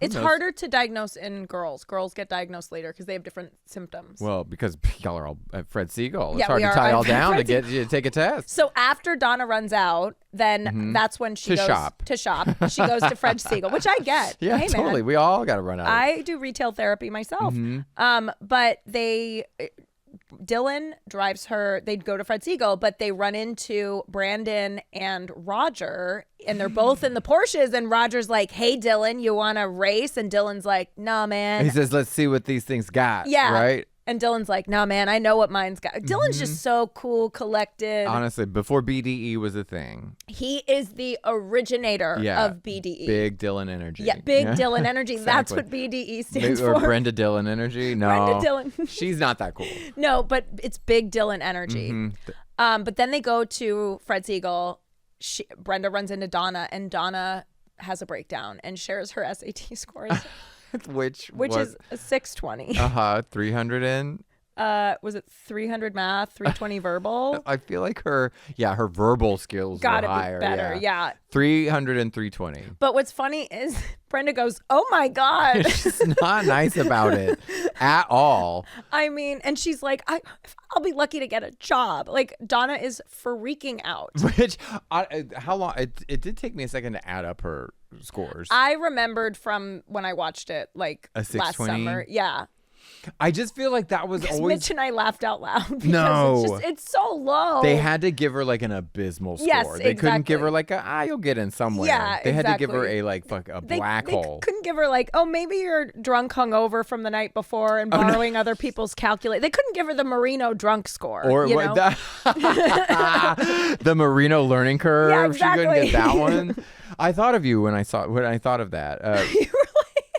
Speaker 1: It's
Speaker 2: knows?
Speaker 1: harder to diagnose in girls. Girls get diagnosed later because they have different symptoms.
Speaker 2: Well, because y'all are all at Fred Siegel. It's
Speaker 1: Yeah,
Speaker 2: hard
Speaker 1: we
Speaker 2: to
Speaker 1: are
Speaker 2: tie
Speaker 1: at
Speaker 2: all down to
Speaker 1: Fred
Speaker 2: get you to take a test.
Speaker 1: So after Donna runs out, then that's when she
Speaker 2: To
Speaker 1: goes
Speaker 2: shop.
Speaker 1: to shop. She goes to Fred Siegel, which I get.
Speaker 2: Yeah,
Speaker 1: hey,
Speaker 2: totally.
Speaker 1: Man.
Speaker 2: We all got to run out.
Speaker 1: I do retail therapy myself. But Dylan drives her. They'd go to Fred Siegel, but they run into Brandon and Roger, and they're both in the Porsches. And Roger's like, "Hey, Dylan, you want to race?" And Dylan's like, "Nah, man."
Speaker 2: He says, "Let's see what these things got."
Speaker 1: Yeah.
Speaker 2: Right.
Speaker 1: And Dylan's like, "Nah, man, I know what mine's got." Dylan's just so cool, collected.
Speaker 2: Honestly, before BDE was a thing.
Speaker 1: He is the originator of BDE.
Speaker 2: Big Dylan energy.
Speaker 1: Yeah, big Dylan energy. That's what BDE stands
Speaker 2: or
Speaker 1: for.
Speaker 2: Brenda Dylan energy. No.
Speaker 1: Brenda Dylan.
Speaker 2: She's not that cool.
Speaker 1: No, but it's big Dylan energy. But then they go to Fred Siegel. Brenda runs into Donna, and Donna has a breakdown and shares her SAT scores.
Speaker 2: Which
Speaker 1: is a 620.
Speaker 2: 300 in
Speaker 1: was it 300 math, 320 verbal?
Speaker 2: I feel like her verbal skills
Speaker 1: Gotta
Speaker 2: were higher.
Speaker 1: be better, yeah.
Speaker 2: 300 and 320.
Speaker 1: But what's funny is Brenda goes, "Oh my God."
Speaker 2: She's not nice about it at all.
Speaker 1: I mean, and she's like, I'll be lucky to get a job. Like, Donna is freaking out.
Speaker 2: Which, how long? It did take me a second to add up her scores.
Speaker 1: I remembered from when I watched it, like,
Speaker 2: A
Speaker 1: last
Speaker 2: 620?
Speaker 1: summer. Yeah.
Speaker 2: I just feel like that was always.
Speaker 1: Mitch and I laughed out loud because
Speaker 2: No.
Speaker 1: it's so low.
Speaker 2: They had to give her like an abysmal score.
Speaker 1: Yes,
Speaker 2: They couldn't give
Speaker 1: exactly.
Speaker 2: her like you'll get in somewhere.
Speaker 1: Yeah,
Speaker 2: They had to give her
Speaker 1: exactly.
Speaker 2: a black hole.
Speaker 1: They couldn't give her like, oh, maybe you're drunk hungover from the night before and borrowing other people's calculator. They couldn't give her the Merino drunk score.
Speaker 2: Or
Speaker 1: you know?
Speaker 2: The Merino learning curve.
Speaker 1: Yeah, exactly.
Speaker 2: She couldn't get that one. I thought of you when I thought of that.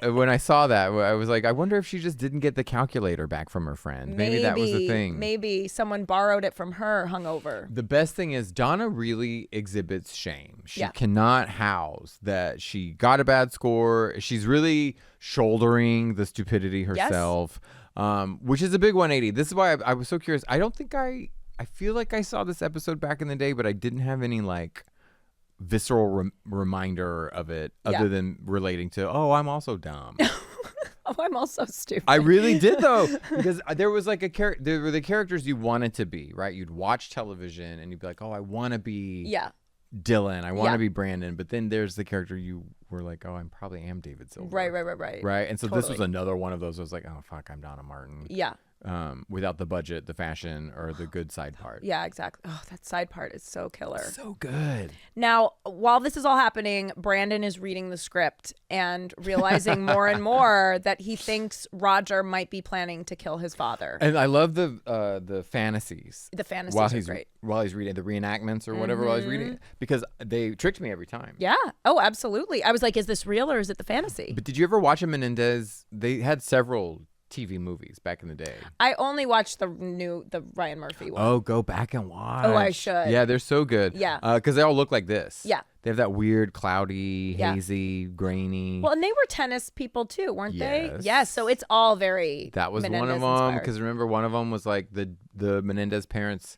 Speaker 2: When I saw that, I was like, I wonder if she just didn't get the calculator back from her friend. Maybe that was the thing.
Speaker 1: Maybe someone borrowed it from her hungover.
Speaker 2: The best thing is Donna really exhibits shame. She
Speaker 1: Yeah.
Speaker 2: cannot house that she got a bad score. She's really shouldering the stupidity herself, which is a big 180. This is why I was so curious. I don't think I feel like I saw this episode back in the day, but I didn't have any like visceral reminder of it other than relating to, oh, I'm also dumb.
Speaker 1: Oh, I'm also stupid.
Speaker 2: I really did though, because there was like there were the characters you wanted to be, right? You'd watch television and you'd be like, oh, I want to be Dylan. I want to be Brandon. But then there's the character you were like, oh, I probably am David Silver.
Speaker 1: Right.
Speaker 2: Right. And so this was another one of those. I was like, oh, fuck, I'm Donna Martin.
Speaker 1: Yeah.
Speaker 2: Without the budget, the fashion, or the good side part.
Speaker 1: Yeah, exactly. Oh, that side part is so killer.
Speaker 2: So good.
Speaker 1: Now, while this is all happening, Brandon is reading the script and realizing more and more that he thinks Roger might be planning to kill his father.
Speaker 2: And I love the fantasies.
Speaker 1: The fantasies are great.
Speaker 2: While he's reading the reenactments or whatever while he's reading it, because they tricked me every time.
Speaker 1: Yeah. Oh, absolutely. I was like, is this real or is it the fantasy?
Speaker 2: But did you ever watch a Menendez? They had several TV movies back in the day.
Speaker 1: I only watched the Ryan Murphy one.
Speaker 2: Oh, go back and watch.
Speaker 1: Oh, I should.
Speaker 2: Yeah, they're so good.
Speaker 1: Yeah.
Speaker 2: Because they all look like this.
Speaker 1: Yeah.
Speaker 2: They have that weird, cloudy, hazy, grainy.
Speaker 1: Well, and they were tennis people too, weren't they?
Speaker 2: Yes.
Speaker 1: Yes. So it's all very
Speaker 2: That was
Speaker 1: Menendez
Speaker 2: one of them.
Speaker 1: inspired.
Speaker 2: Because remember, one of them was like the Menendez parents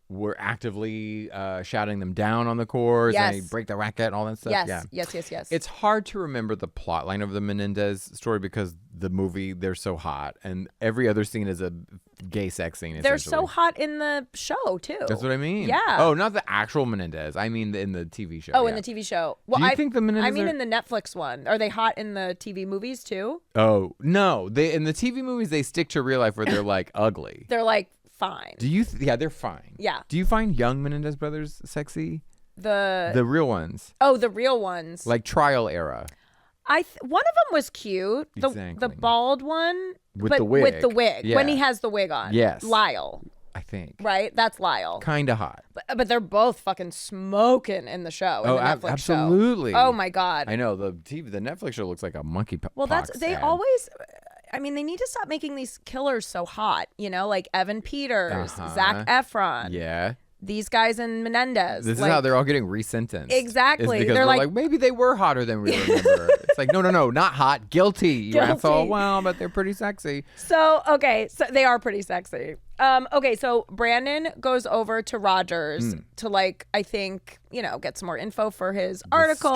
Speaker 2: were actively shouting them down on the course.
Speaker 1: Yes.
Speaker 2: And they break the racket and all that stuff.
Speaker 1: Yes.
Speaker 2: Yeah.
Speaker 1: Yes.
Speaker 2: It's hard to remember the plot line of the Menendez story because the movie, they're so hot. And every other scene is a gay sex scene.
Speaker 1: They're so
Speaker 2: essentially.
Speaker 1: hot in the show too.
Speaker 2: That's what I mean.
Speaker 1: Yeah.
Speaker 2: Oh, not the actual Menendez. I mean in the TV show.
Speaker 1: Oh,
Speaker 2: yeah.
Speaker 1: in the TV show. Well,
Speaker 2: Do you think the Menendez
Speaker 1: I mean,
Speaker 2: are-
Speaker 1: in the Netflix one. Are they hot in the TV movies too?
Speaker 2: Oh, no. In the TV movies, they stick to real life where they're like ugly.
Speaker 1: They're like fine.
Speaker 2: Do you? Yeah, they're fine.
Speaker 1: Yeah.
Speaker 2: Do you find young Menendez brothers sexy?
Speaker 1: The
Speaker 2: real ones,
Speaker 1: the real ones.
Speaker 2: like trial era.
Speaker 1: One of them was cute. The
Speaker 2: Exactly.
Speaker 1: bald one
Speaker 2: With the wig.
Speaker 1: With the wig.
Speaker 2: Yeah.
Speaker 1: When he has the wig on.
Speaker 2: Yes.
Speaker 1: Lyle.
Speaker 2: I think.
Speaker 1: Right? That's Lyle.
Speaker 2: Kind of hot.
Speaker 1: But they're both fucking smoking in the show. In the Netflix
Speaker 2: absolutely.
Speaker 1: show. Oh my God.
Speaker 2: I know the Netflix show looks like a monkey.
Speaker 1: Well, they
Speaker 2: ad.
Speaker 1: always. I mean, they need to stop making these killers so hot. You know, like Evan Peters, Zac Efron.
Speaker 2: Yeah.
Speaker 1: These guys in Menendez.
Speaker 2: This is how they're all getting resentenced.
Speaker 1: Exactly.
Speaker 2: Because
Speaker 1: They're
Speaker 2: we're
Speaker 1: like,
Speaker 2: maybe they were hotter than we remember. It's like, no, not hot. Guilty, you
Speaker 1: Guilty.
Speaker 2: asshole. Well, but they're pretty sexy.
Speaker 1: So they are pretty sexy. So Brandon goes over to Rogers to I think, get some more info for his article.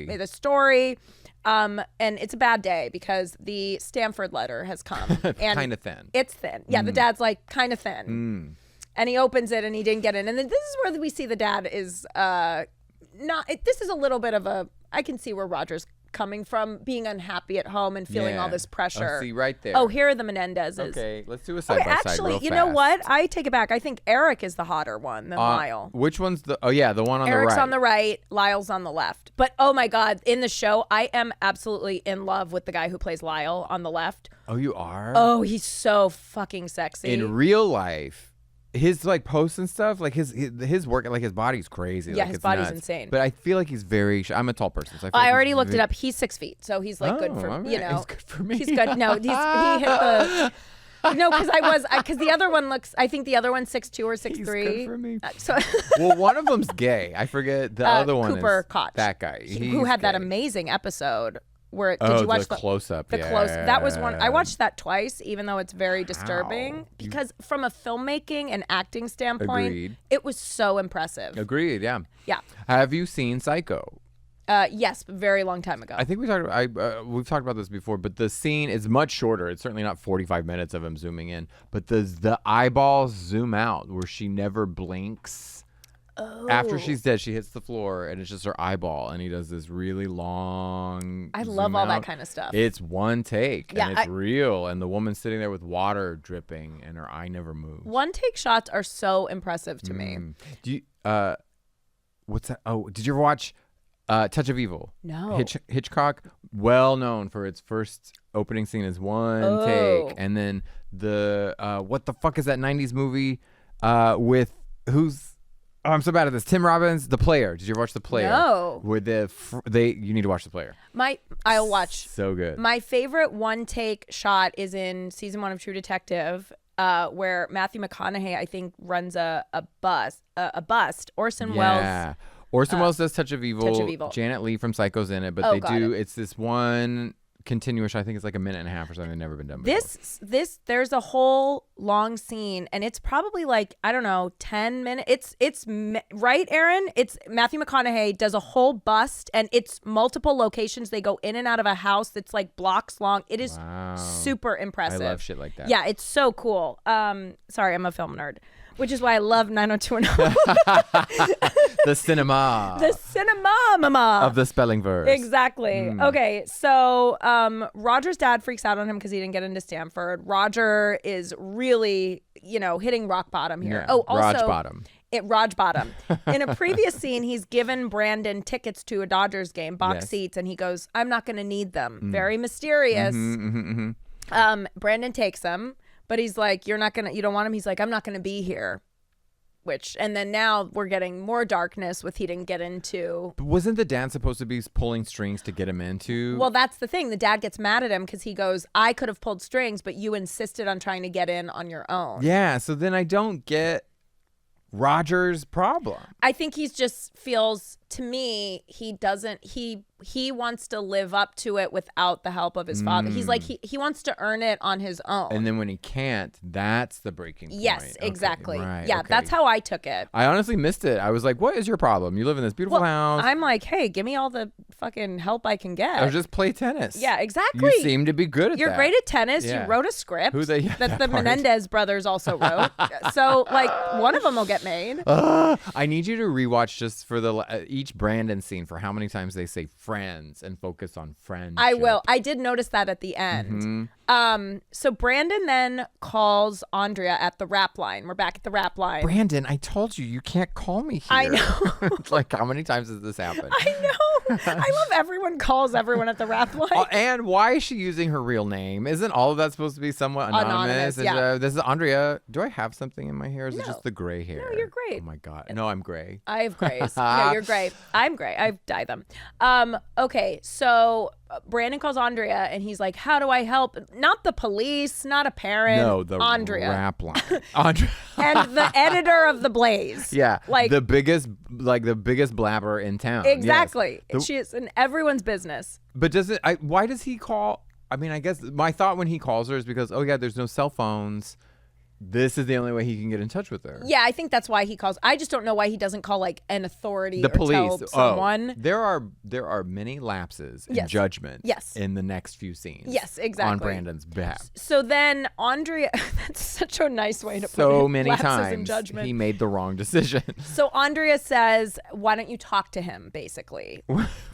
Speaker 1: The story. And it's a bad day because the Stanford letter has come. And
Speaker 2: Kind of thin.
Speaker 1: It's thin. Yeah, the dad's like kind of thin. And he opens it and he didn't get in. And then this is where we see the dad is this is a little bit of I can see where Roger's coming from, being unhappy at home and feeling all this pressure.
Speaker 2: Oh, see, right there.
Speaker 1: Oh, here are the Menendezes.
Speaker 2: Okay, let's do a side by side.
Speaker 1: Actually,
Speaker 2: real
Speaker 1: you know
Speaker 2: fast.
Speaker 1: what? I take it back. I think Eric is the hotter one than Lyle.
Speaker 2: Which one's the? Oh yeah, the one on
Speaker 1: Eric's
Speaker 2: the right.
Speaker 1: on the right, Lyle's on the left. But oh my God, in the show, I am absolutely in love with the guy who plays Lyle on the left.
Speaker 2: Oh, you are?
Speaker 1: Oh, he's so fucking sexy.
Speaker 2: In real life, his posts and stuff, his work, his body's crazy.
Speaker 1: Yeah,
Speaker 2: like,
Speaker 1: his
Speaker 2: it's
Speaker 1: body's
Speaker 2: nuts.
Speaker 1: insane.
Speaker 2: But I feel like he's very. I'm a tall person, so I feel
Speaker 1: I
Speaker 2: like
Speaker 1: already
Speaker 2: he's
Speaker 1: looked it up. He's 6 feet, so he's good for
Speaker 2: all right. He's good for me.
Speaker 1: He's good. No, he hit the. No, because the other one looks. I think the other one's 6'2" or 6'3".
Speaker 2: He's good for me.
Speaker 1: So
Speaker 2: Well, one of them's gay. I forget the other one.
Speaker 1: Cooper
Speaker 2: is
Speaker 1: Koch.
Speaker 2: that guy.
Speaker 1: who had that
Speaker 2: gay.
Speaker 1: amazing episode where did you watch
Speaker 2: the close-up?
Speaker 1: The close. That was one. I watched that twice, even though it's very disturbing. Because from a filmmaking and acting standpoint,
Speaker 2: Agreed.
Speaker 1: it was so impressive.
Speaker 2: Agreed. Yeah.
Speaker 1: Yeah.
Speaker 2: Have you seen Psycho?
Speaker 1: Yes, very long time ago.
Speaker 2: I think we've talked about this before, but the scene is much shorter. It's certainly not 45 minutes of him zooming in, but the eyeballs zoom out where she never blinks.
Speaker 1: Oh.
Speaker 2: After she's dead, she hits the floor, and it's just her eyeball, and he does this really long.
Speaker 1: I love all that kind of stuff.
Speaker 2: It's one take,
Speaker 1: Yeah,
Speaker 2: and it's real, and the woman's sitting there with water dripping, and her eye never moves.
Speaker 1: One take shots are so impressive to me.
Speaker 2: Do you, what's that? Oh, did you ever watch Touch of Evil?
Speaker 1: No.
Speaker 2: Hitchcock, well known for its first opening scene is one take, and then the what the fuck is that 90s movie with who's I'm so bad at this. Tim Robbins, The Player. Did you ever watch The Player?
Speaker 1: No.
Speaker 2: Where you need to watch The Player.
Speaker 1: I'll watch.
Speaker 2: So good.
Speaker 1: My favorite one take shot is in season 1 of True Detective, where Matthew McConaughey, I think, runs a bust. Orson Welles.
Speaker 2: Orson Welles does Touch of Evil.
Speaker 1: Touch of Evil.
Speaker 2: Janet Leigh from Psycho's in it, but it's this one continuous, I think it's like a minute and a half or something, never been done before.
Speaker 1: There's a whole long scene, and it's probably like, I don't know, 10 minutes. It's right, Aaron? It's Matthew McConaughey does a whole bust, and it's multiple locations. They go in and out of a house that's like blocks long. It is super impressive.
Speaker 2: I love shit like that.
Speaker 1: Yeah, it's so cool. Sorry, I'm a film nerd, which is why I love 90210.
Speaker 2: The cinema.
Speaker 1: The cinema, mama.
Speaker 2: Of the Spellingverse.
Speaker 1: Exactly. Okay, so Roger's dad freaks out on him because he didn't get into Stanford. Roger is really, hitting rock bottom here.
Speaker 2: Yeah.
Speaker 1: Oh, also.
Speaker 2: Raj bottom.
Speaker 1: Raj bottom. In a previous scene, he's given Brandon tickets to a Dodgers game, box seats, and he goes, I'm not going to need them. Very mysterious. Brandon takes them, but he's like, you don't want him? He's like, I'm not going to be here. And then now we're getting more darkness with he didn't get into.
Speaker 2: But wasn't the dad supposed to be pulling strings to get him into?
Speaker 1: Well, that's the thing. The dad gets mad at him because he goes, I could have pulled strings, but you insisted on trying to get in on your own.
Speaker 2: Yeah, so then I don't get Roger's problem.
Speaker 1: I think he's just feels, to me, he wants to live up to it without the help of his father. He's like, he wants to earn it on his own.
Speaker 2: And then when he can't, that's the breaking point.
Speaker 1: Yes, exactly.
Speaker 2: Right,
Speaker 1: yeah, that's how I took it.
Speaker 2: I honestly missed it. I was like, what is your problem? You live in this beautiful house.
Speaker 1: I'm like, hey, give me all the fucking help I can get.
Speaker 2: Or just play tennis.
Speaker 1: Yeah, exactly.
Speaker 2: You seem to be good at that.
Speaker 1: You're great at tennis.
Speaker 2: Yeah.
Speaker 1: You wrote a script that the
Speaker 2: part.
Speaker 1: Menendez brothers also wrote. So, like, one of them will get made.
Speaker 2: I need you to rewatch just for each Brandon scene for how many times they say friends and focus on friendship.
Speaker 1: I will. I did notice that at the end. So Brandon then calls Andrea at the rap line. We're back at the rap line.
Speaker 2: Brandon, I told you can't call me here.
Speaker 1: I know.
Speaker 2: Like, how many times has this happened?
Speaker 1: I know. I love everyone calls everyone at the rap line.
Speaker 2: And why is she using her real name? Isn't all of that supposed to be somewhat anonymous?
Speaker 1: Yeah.
Speaker 2: This is Andrea. Do I have something in my hair? Or is it just the gray hair?
Speaker 1: No, you're great.
Speaker 2: Oh my God. No, I'm gray.
Speaker 1: I have grays. No, you're gray. I'm gray. I've dyed them. Okay, so Brandon calls Andrea and he's like, how do I help? Not the police, not a parent.
Speaker 2: No, the
Speaker 1: Andrea.
Speaker 2: rap line. Andrea.
Speaker 1: And the editor of The Blaze.
Speaker 2: Yeah.
Speaker 1: Like
Speaker 2: the biggest blabber in town.
Speaker 1: Exactly.
Speaker 2: Yes.
Speaker 1: She is in everyone's business.
Speaker 2: But why does he call? I mean, I guess my thought when he calls her is because, oh yeah, there's no cell phones. This is the only way he can get in touch with her.
Speaker 1: Yeah, I think that's why he calls. I just don't know why he doesn't call like an authority
Speaker 2: the
Speaker 1: or
Speaker 2: police.
Speaker 1: tell someone.
Speaker 2: There are many lapses in judgment in the next few scenes.
Speaker 1: Yes, exactly.
Speaker 2: On Brandon's behalf.
Speaker 1: So then Andrea, that's such a nice way to put it.
Speaker 2: So many
Speaker 1: lapses
Speaker 2: times
Speaker 1: in judgment.
Speaker 2: he made the wrong decision.
Speaker 1: So Andrea says, why don't you talk to him, basically.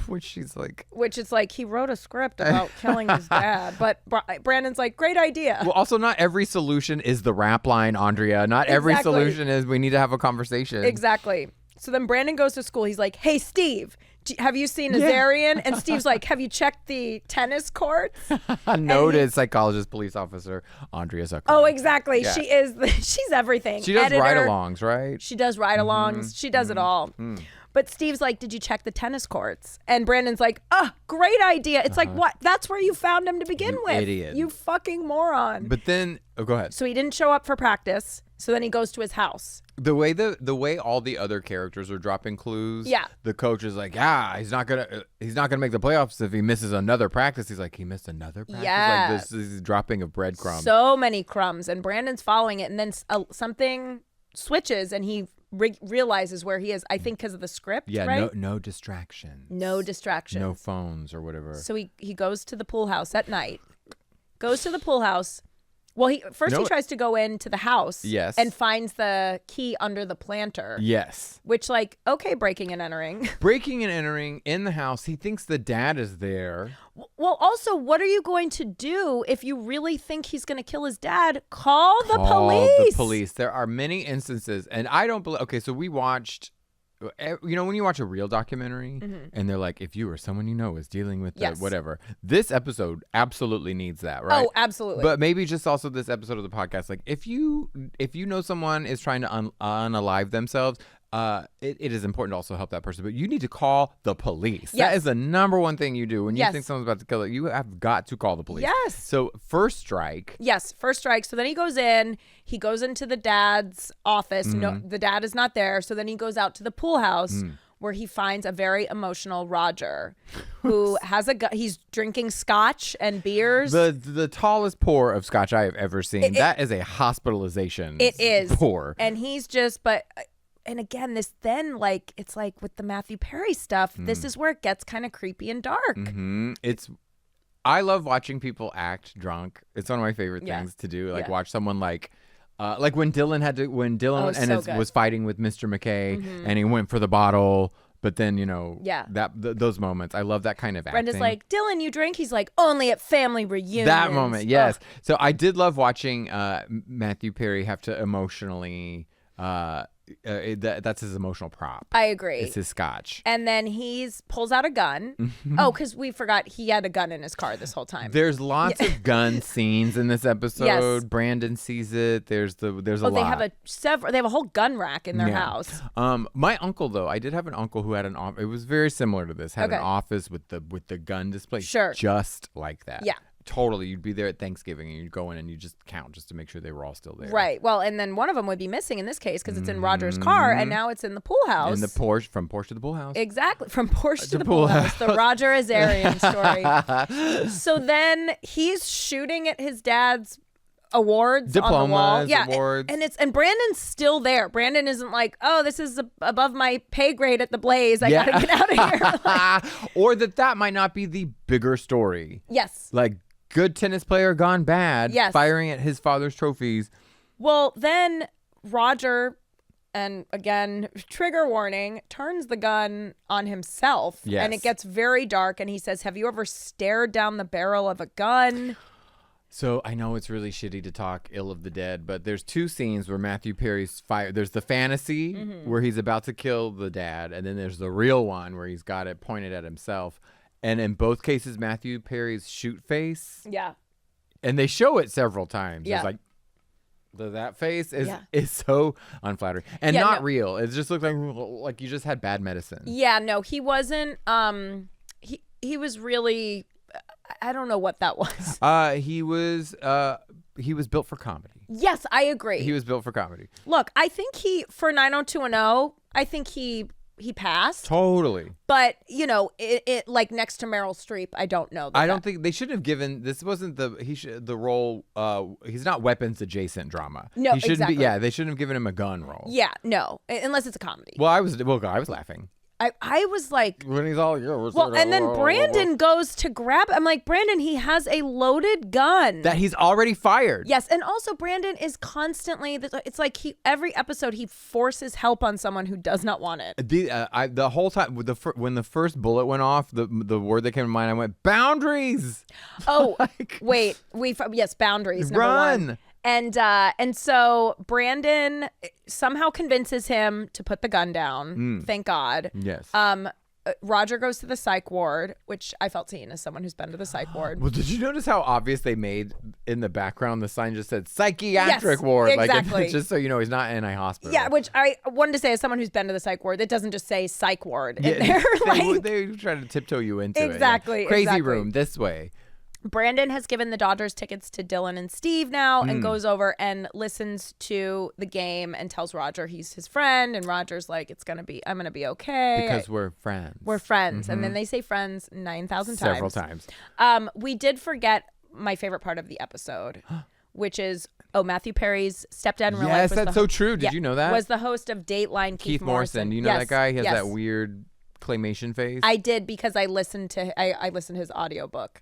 Speaker 2: Which is
Speaker 1: like, he wrote a script about killing his dad. But Brandon's like, great idea.
Speaker 2: Well, also, not every solution is the rap line, Andrea. Not every solution is we need to have a conversation.
Speaker 1: Exactly. So then Brandon goes to school. He's like, hey, Steve, have you seen Azarian? And Steve's like, have you checked the tennis courts?
Speaker 2: Noted psychologist, police officer, Andrea Zucker.
Speaker 1: Oh, exactly.
Speaker 2: Yeah.
Speaker 1: She's everything.
Speaker 2: She does
Speaker 1: Editor.
Speaker 2: ride-alongs, right?
Speaker 1: She does ride-alongs. She does it all. But Steve's like, did you check the tennis courts? And Brandon's like, great idea. It's like, what? That's where you found him to begin with.
Speaker 2: Idiot.
Speaker 1: You fucking moron.
Speaker 2: But then, go ahead.
Speaker 1: So he didn't show up for practice. So then he goes to his house.
Speaker 2: The way all the other characters are dropping clues.
Speaker 1: Yeah.
Speaker 2: The coach is like, he's not gonna make the playoffs if he misses another practice. He's like, he missed another practice.
Speaker 1: Yeah.
Speaker 2: Like this is dropping of breadcrumbs.
Speaker 1: So many crumbs, and Brandon's following it, and then something switches, and he realizes where he is. I think because of the script.
Speaker 2: Yeah.
Speaker 1: Right?
Speaker 2: No distractions.
Speaker 1: No distractions.
Speaker 2: No phones or whatever.
Speaker 1: So he goes to the pool house at night. Goes to the pool house. Well, he tries to go into the house.
Speaker 2: Yes.
Speaker 1: And finds the key under the planter.
Speaker 2: Yes.
Speaker 1: Which, like, okay, breaking and entering.
Speaker 2: Breaking and entering in the house. He thinks the dad is there.
Speaker 1: Well, also, what are you going to do if you really think he's going to kill his dad? Call the police.
Speaker 2: The police. There are many instances, and I don't believe. Okay, so we watched. You know, when you watch a real documentary and they're like, if you or someone you know is dealing with whatever, this episode absolutely needs that, right?
Speaker 1: Oh, absolutely.
Speaker 2: But maybe just also this episode of the podcast, like if you know someone is trying to unalive themselves, it is important to also help that person. But you need to call the police.
Speaker 1: Yes.
Speaker 2: That is the number one thing you do when you think someone's about to kill you. You have got to call the police.
Speaker 1: Yes.
Speaker 2: So first strike.
Speaker 1: Yes, first strike. So then he goes into the dad's office. No, the dad is not there. So then he goes out to the pool house where he finds a very emotional Roger who has he's drinking scotch and beers.
Speaker 2: The tallest pour of scotch I have ever seen. That is a hospitalization.
Speaker 1: It is.
Speaker 2: Pour.
Speaker 1: And he's just, and again, it's like with the Matthew Perry stuff, this is where it gets kind of creepy and dark.
Speaker 2: Mm-hmm. I love watching people act drunk. It's one of my favorite things to do. Like watch someone like when Dylan was fighting with Mr. McKay and he went for the bottle, but then those moments. I love that kind of acting.
Speaker 1: Brenda's like, Dylan, you drink? He's like, only at family reunions.
Speaker 2: That moment, yes. So I did love watching Matthew Perry have to emotionally. That's his emotional prop.
Speaker 1: I agree.
Speaker 2: It's his scotch.
Speaker 1: And then pulls out a gun. Oh, because we forgot he had a gun in his car this whole time.
Speaker 2: There's lots of gun scenes in this episode.
Speaker 1: Yes.
Speaker 2: Brandon sees it. There's a lot.
Speaker 1: They have a whole gun rack in their house.
Speaker 2: My uncle though, I did have an uncle who had an office. It was very similar to this. Had an office with the gun display.
Speaker 1: Sure.
Speaker 2: Just like that.
Speaker 1: Yeah.
Speaker 2: Totally. You'd be there at Thanksgiving and you'd go in and you just count just to make sure they were all still there.
Speaker 1: Right. Well, and then one of them would be missing in this case because it's in Roger's car and now it's in the pool house.
Speaker 2: In the Porsche, from Porsche to the pool house.
Speaker 1: Exactly. From Porsche to the pool house. The Roger Azarian story. So then he's shooting at his dad's awards
Speaker 2: Diplomas,
Speaker 1: on the wall. Yeah.
Speaker 2: awards.
Speaker 1: And Brandon's still there. Brandon isn't like, oh, this is above my pay grade at the Blaze. I gotta get out of here. Like,
Speaker 2: or that might not be the bigger story.
Speaker 1: Yes.
Speaker 2: Like good tennis player gone bad.
Speaker 1: Yes.
Speaker 2: Firing at his father's trophies.
Speaker 1: Well, then Roger, and again, trigger warning, turns the gun on himself.
Speaker 2: Yes.
Speaker 1: And it gets very dark. And he says, have you ever stared down the barrel of a gun?
Speaker 2: So I know it's really shitty to talk ill of the dead, but there's two scenes where Matthew Perry's fired. There's the fantasy where he's about to kill the dad. And then there's the real one where he's got it pointed at himself. And in both cases, Matthew Perry's shoot face.
Speaker 1: Yeah.
Speaker 2: And they show it several times.
Speaker 1: Yeah.
Speaker 2: It's like, that face is so unflattering and real. It just looked like you just had bad medicine.
Speaker 1: Yeah, no, he wasn't. He was really. I don't know what that was.
Speaker 2: He was built for comedy.
Speaker 1: Yes, I agree.
Speaker 2: He was built for comedy.
Speaker 1: Look, I think for 90210, I think he passed.
Speaker 2: Totally.
Speaker 1: But, it like next to Meryl Streep, I don't know.
Speaker 2: I don't think they should have given, this wasn't the role, he's not weapons adjacent drama.
Speaker 1: No,
Speaker 2: he shouldn't
Speaker 1: exactly.
Speaker 2: be, they shouldn't have given him a gun role.
Speaker 1: Yeah, no, unless it's a comedy.
Speaker 2: Well, I was laughing.
Speaker 1: I was like,
Speaker 2: when he's all,
Speaker 1: and then Brandon goes to grab. I'm like, Brandon, he has a loaded gun
Speaker 2: that he's already fired.
Speaker 1: Yes, and also Brandon is constantly. It's like every episode he forces help on someone who does not want it.
Speaker 2: The whole time when the first bullet went off, the word that came to mind, I went boundaries.
Speaker 1: Oh, wait, boundaries.
Speaker 2: Run.
Speaker 1: Number one. And so Brandon somehow convinces him to put the gun down. Thank God.
Speaker 2: Yes.
Speaker 1: Roger goes to the psych ward, which I felt seen as someone who's been to the psych ward.
Speaker 2: Well, did you notice how obvious they made in the background? The sign just said psychiatric ward.
Speaker 1: Exactly.
Speaker 2: Like, just so you know, he's not in a hospital.
Speaker 1: Yeah, which I wanted to say as someone who's been to the psych ward, it doesn't just say psych ward in there.
Speaker 2: They try to tiptoe you into it.
Speaker 1: Exactly.
Speaker 2: Yeah. Crazy room this way.
Speaker 1: Brandon has given the Dodgers tickets to Dylan and Steve now and goes over and listens to the game and tells Roger he's his friend. And Roger's like, I'm going to be okay.
Speaker 2: Because we're friends.
Speaker 1: We're friends. And then they say friends 9,000 times.
Speaker 2: Several times.
Speaker 1: We did forget my favorite part of the episode, which is, Matthew Perry's stepdad in real life.
Speaker 2: Yes, that's so true. Did you know that?
Speaker 1: Was the host of Dateline, Keith Morrison.
Speaker 2: Do you know that guy? He has that weird claymation face.
Speaker 1: I did because I listened to his audiobook.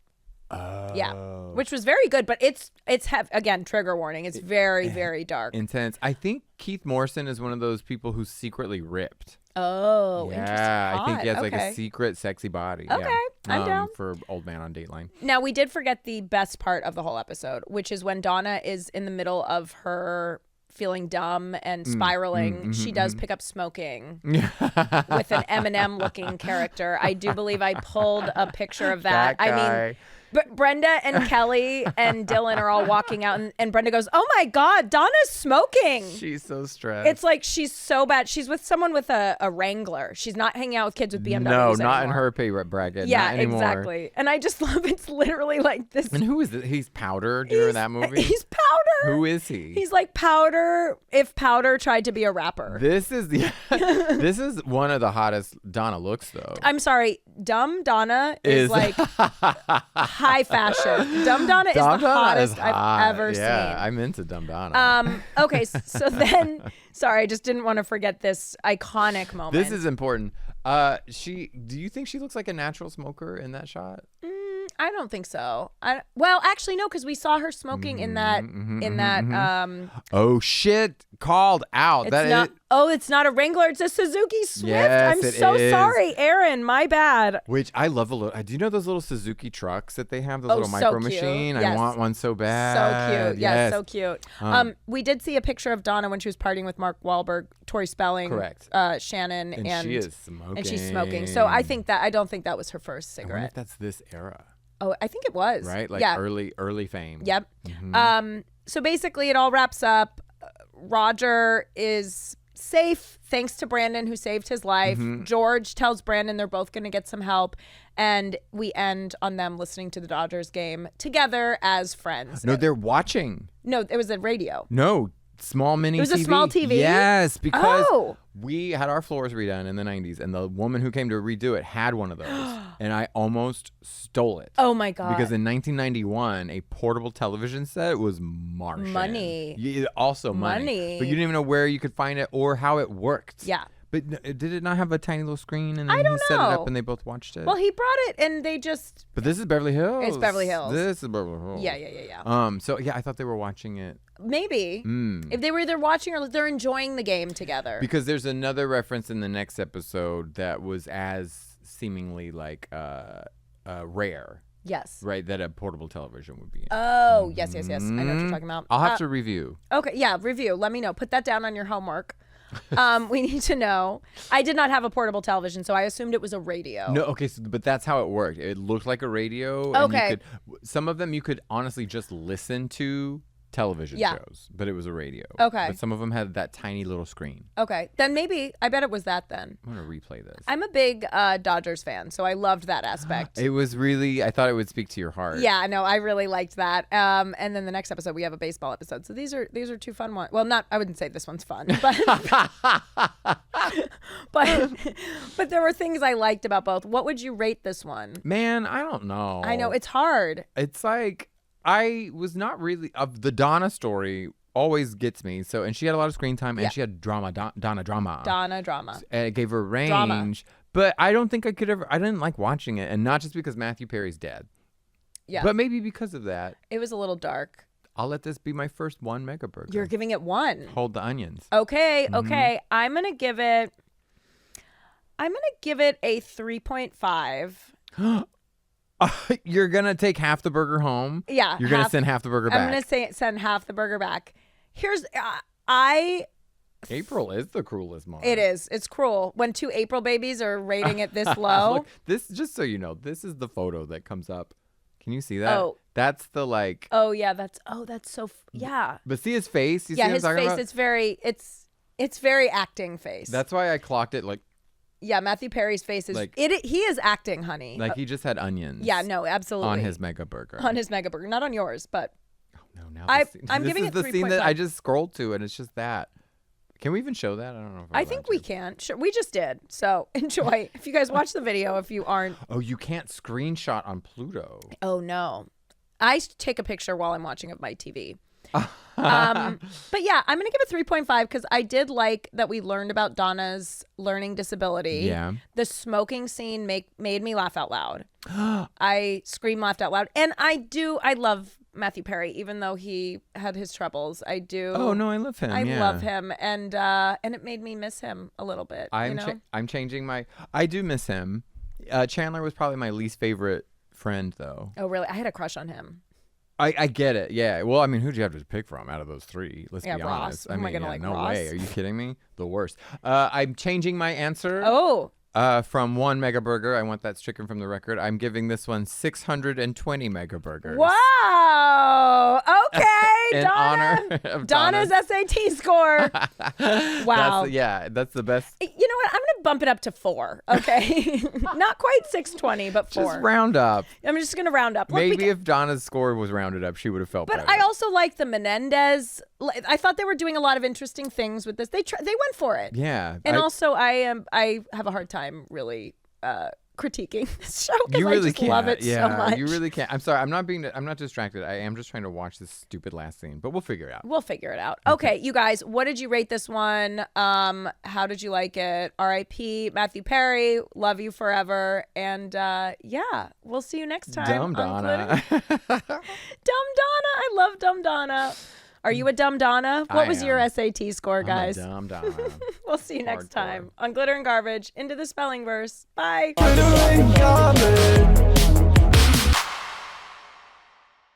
Speaker 2: Oh.
Speaker 1: Yeah, which was very good, but it's again, trigger warning. It's very, very dark.
Speaker 2: Intense. I think Keith Morrison is one of those people who's secretly ripped.
Speaker 1: Oh,
Speaker 2: yeah,
Speaker 1: interesting.
Speaker 2: I think he has like a secret sexy body.
Speaker 1: Okay,
Speaker 2: yeah.
Speaker 1: I'm down.
Speaker 2: For old man on Dateline.
Speaker 1: Now, we did forget the best part of the whole episode, which is when Donna is in the middle of her feeling dumb and spiraling. She does pick up smoking with an Eminem looking character. I do believe I pulled a picture of that. I mean, but Brenda and Kelly and Dylan are all walking out, and Brenda goes, "Oh my God, Donna's smoking."
Speaker 2: She's so stressed.
Speaker 1: It's like she's so bad. She's with someone with a Wrangler. She's not hanging out with kids with BMWs.
Speaker 2: No, not
Speaker 1: anymore.
Speaker 2: in her pay bracket.
Speaker 1: Yeah,
Speaker 2: not anymore.
Speaker 1: exactly. And I just love it's literally like this.
Speaker 2: And who is this? He's Powder. Do you remember that movie?
Speaker 1: He's Powder.
Speaker 2: Who is he?
Speaker 1: He's like Powder if Powder tried to be a rapper.
Speaker 2: This is this is one of the hottest Donna looks though.
Speaker 1: I'm sorry, dumb Donna is like high fashion. Dumb Donna is the hottest I've ever seen.
Speaker 2: Yeah, I'm into Dumb Donna.
Speaker 1: Okay, so then, sorry, I just didn't want to forget this iconic moment.
Speaker 2: This is important. Do you think she looks like a natural smoker in that shot?
Speaker 1: I don't think so. Well, actually, no, because we saw her smoking in that.
Speaker 2: Oh shit! Called out.
Speaker 1: It's not a Wrangler. It's a Suzuki Swift.
Speaker 2: Yes,
Speaker 1: I'm so sorry, Aaron. My bad.
Speaker 2: Which I love a little. Do you know those little Suzuki trucks that they have? Those little micro machine.
Speaker 1: Yes.
Speaker 2: I want one so bad.
Speaker 1: So cute. Yes, so cute. We did see a picture of Donna when she was partying with Mark Wahlberg, Tori Spelling,
Speaker 2: correct,
Speaker 1: Shannon,
Speaker 2: and she is smoking.
Speaker 1: And she's smoking. So I don't think that was her first cigarette.
Speaker 2: I wonder if that's this era.
Speaker 1: Oh, I think it was.
Speaker 2: Right? Like early fame.
Speaker 1: Yep. So basically it all wraps up. Roger is safe thanks to Brandon, who saved his life. George tells Brandon they're both going to get some help. And we end on them listening to the Dodgers game together as friends.
Speaker 2: No, they're watching.
Speaker 1: No, it was a radio.
Speaker 2: No, small mini TV.
Speaker 1: It was a small TV?
Speaker 2: Yes, because we had our floors redone in the 90s, and the woman who came to redo it had one of those, and I almost stole it.
Speaker 1: Oh, my God.
Speaker 2: Because in 1991, a portable television set was Martian.
Speaker 1: Money.
Speaker 2: Also money. But you didn't even know where you could find it or how it worked.
Speaker 1: Yeah.
Speaker 2: But did it not have a tiny little screen and then he set it up and they both watched it?
Speaker 1: Well, he brought it and they just...
Speaker 2: But this is Beverly Hills.
Speaker 1: It's Beverly Hills.
Speaker 2: This is Beverly Hills.
Speaker 1: Yeah.
Speaker 2: So yeah, I thought they were watching it.
Speaker 1: Maybe. If they were either watching or they're enjoying the game together.
Speaker 2: Because there's another reference in the next episode that was as seemingly like rare.
Speaker 1: Yes.
Speaker 2: Right, that a portable television would be in.
Speaker 1: Oh, yes. I know what you're talking about.
Speaker 2: I'll have to review.
Speaker 1: Okay, yeah, review. Let me know. Put that down on your homework. We need to know. I did not have a portable television, so I assumed it was a radio.
Speaker 2: No, okay, but that's how it worked. It looked like a radio.
Speaker 1: Okay.
Speaker 2: And some of them you could honestly just listen to television shows, but it was a radio.
Speaker 1: Okay.
Speaker 2: But some of them had that tiny little screen.
Speaker 1: Okay. Then maybe, I bet it was that then.
Speaker 2: I'm going to replay this.
Speaker 1: I'm a big Dodgers fan, so I loved that aspect.
Speaker 2: It was really, I thought it would speak to your heart.
Speaker 1: Yeah, no, I really liked that. And then the next episode, we have a baseball episode. So these are two fun ones. Well, I wouldn't say this one's fun, but but there were things I liked about both. What would you rate this one?
Speaker 2: Man, I don't know.
Speaker 1: I know, it's hard.
Speaker 2: It's like, I was not really of the Donna story always gets me. So, and she had a lot of screen time and she had drama, Donna drama. And it gave her range.
Speaker 1: Drama.
Speaker 2: But I don't think I could ever, I didn't like watching it. And not just because Matthew Perry's dead.
Speaker 1: Yeah.
Speaker 2: But maybe because of that.
Speaker 1: It was a little dark.
Speaker 2: I'll let this be my first 1 mega burger.
Speaker 1: You're giving it 1.
Speaker 2: Hold the onions.
Speaker 1: Okay. I'm going to give it a 3.5.
Speaker 2: You're going to take half the burger home?
Speaker 1: Yeah.
Speaker 2: You're going to send half the burger back?
Speaker 1: I'm going to send half the burger back. Here's, I
Speaker 2: April is the cruelest month.
Speaker 1: It is. It's cruel when 2 April babies are rating it this low.
Speaker 2: Look, this, just so you know, this is the photo that comes up. Can you see that?
Speaker 1: Oh.
Speaker 2: That's the like.
Speaker 1: Oh yeah, that's so yeah.
Speaker 2: But see his face. You see
Speaker 1: Yeah,
Speaker 2: what
Speaker 1: his
Speaker 2: I'm talking
Speaker 1: face.
Speaker 2: about?
Speaker 1: It's very acting face.
Speaker 2: That's why I clocked it like.
Speaker 1: Yeah, Matthew Perry's face is
Speaker 2: Like-
Speaker 1: it. He is acting, honey.
Speaker 2: Like he just had onions.
Speaker 1: Yeah, no, absolutely.
Speaker 2: On his mega burger.
Speaker 1: On his mega burger, not on yours, but
Speaker 2: Oh no! Now
Speaker 1: I'm
Speaker 2: this
Speaker 1: giving
Speaker 2: is
Speaker 1: it
Speaker 2: the scene that
Speaker 1: 3.5.
Speaker 2: I just scrolled to, and it's just that. Can we even show that? I don't know. If
Speaker 1: I think we can. Sure, we just did. So enjoy. If you guys watch the video, if you aren't.
Speaker 2: Oh, you can't screenshot on Pluto.
Speaker 1: Oh no, I take a picture while I'm watching of my TV. But yeah, I'm gonna give it 3.5 because I did like that we learned about Donna's learning disability.
Speaker 2: Yeah.
Speaker 1: The smoking scene made me laugh out loud. I laughed out loud, and I love Matthew Perry, even though he had his troubles. I do.
Speaker 2: Oh no, I love him.
Speaker 1: I
Speaker 2: yeah.
Speaker 1: love him, and it made me miss him a little bit.
Speaker 2: I'm changing my. I do miss him. Chandler was probably my least favorite friend, though.
Speaker 1: Oh really? I had a crush on him.
Speaker 2: I get it. Yeah. Well, I mean, who'd you have to pick from out of those three? Let's be
Speaker 1: Ross.
Speaker 2: honest.
Speaker 1: Who am I gonna like,
Speaker 2: no
Speaker 1: Ross?
Speaker 2: way. Are you kidding me? The worst. I'm changing my answer.
Speaker 1: Oh.
Speaker 2: From 1 mega burger. I want that stricken from the record. I'm giving this one 620 mega burgers.
Speaker 1: Wow. Okay.
Speaker 2: In
Speaker 1: Donna.
Speaker 2: honor of
Speaker 1: Donna's SAT score. Wow.
Speaker 2: That's the best.
Speaker 1: You know what? I'm gonna bump it up to 4. Okay. Not quite 620, but 4.
Speaker 2: Just round up.
Speaker 1: I'm just gonna round up. Look,
Speaker 2: Maybe if Donna's score was rounded up, she would have felt
Speaker 1: but
Speaker 2: better.
Speaker 1: I also like the Menendez. I thought they were doing a lot of interesting things with this. They went for it.
Speaker 2: Yeah.
Speaker 1: And also, I have a hard time really critiquing this show because I just
Speaker 2: can't.
Speaker 1: love it so much.
Speaker 2: You really can't. I'm sorry. I'm not distracted. I am just trying to watch this stupid last scene, but we'll figure it out.
Speaker 1: We'll figure it out. Okay, you guys, what did you rate this one? How did you like it? R.I.P. Matthew Perry. Love you forever. And yeah, we'll see you next time.
Speaker 2: Dumb Donna.
Speaker 1: Dumb Donna. I love Dumb Donna. Are you a Dumb Donna? What was your SAT score, guys?
Speaker 2: I'm a dumb Donna.
Speaker 1: We'll see you next time on Glitter and Garbage. Into the Spellingverse. Bye.
Speaker 3: Glitter and garbage.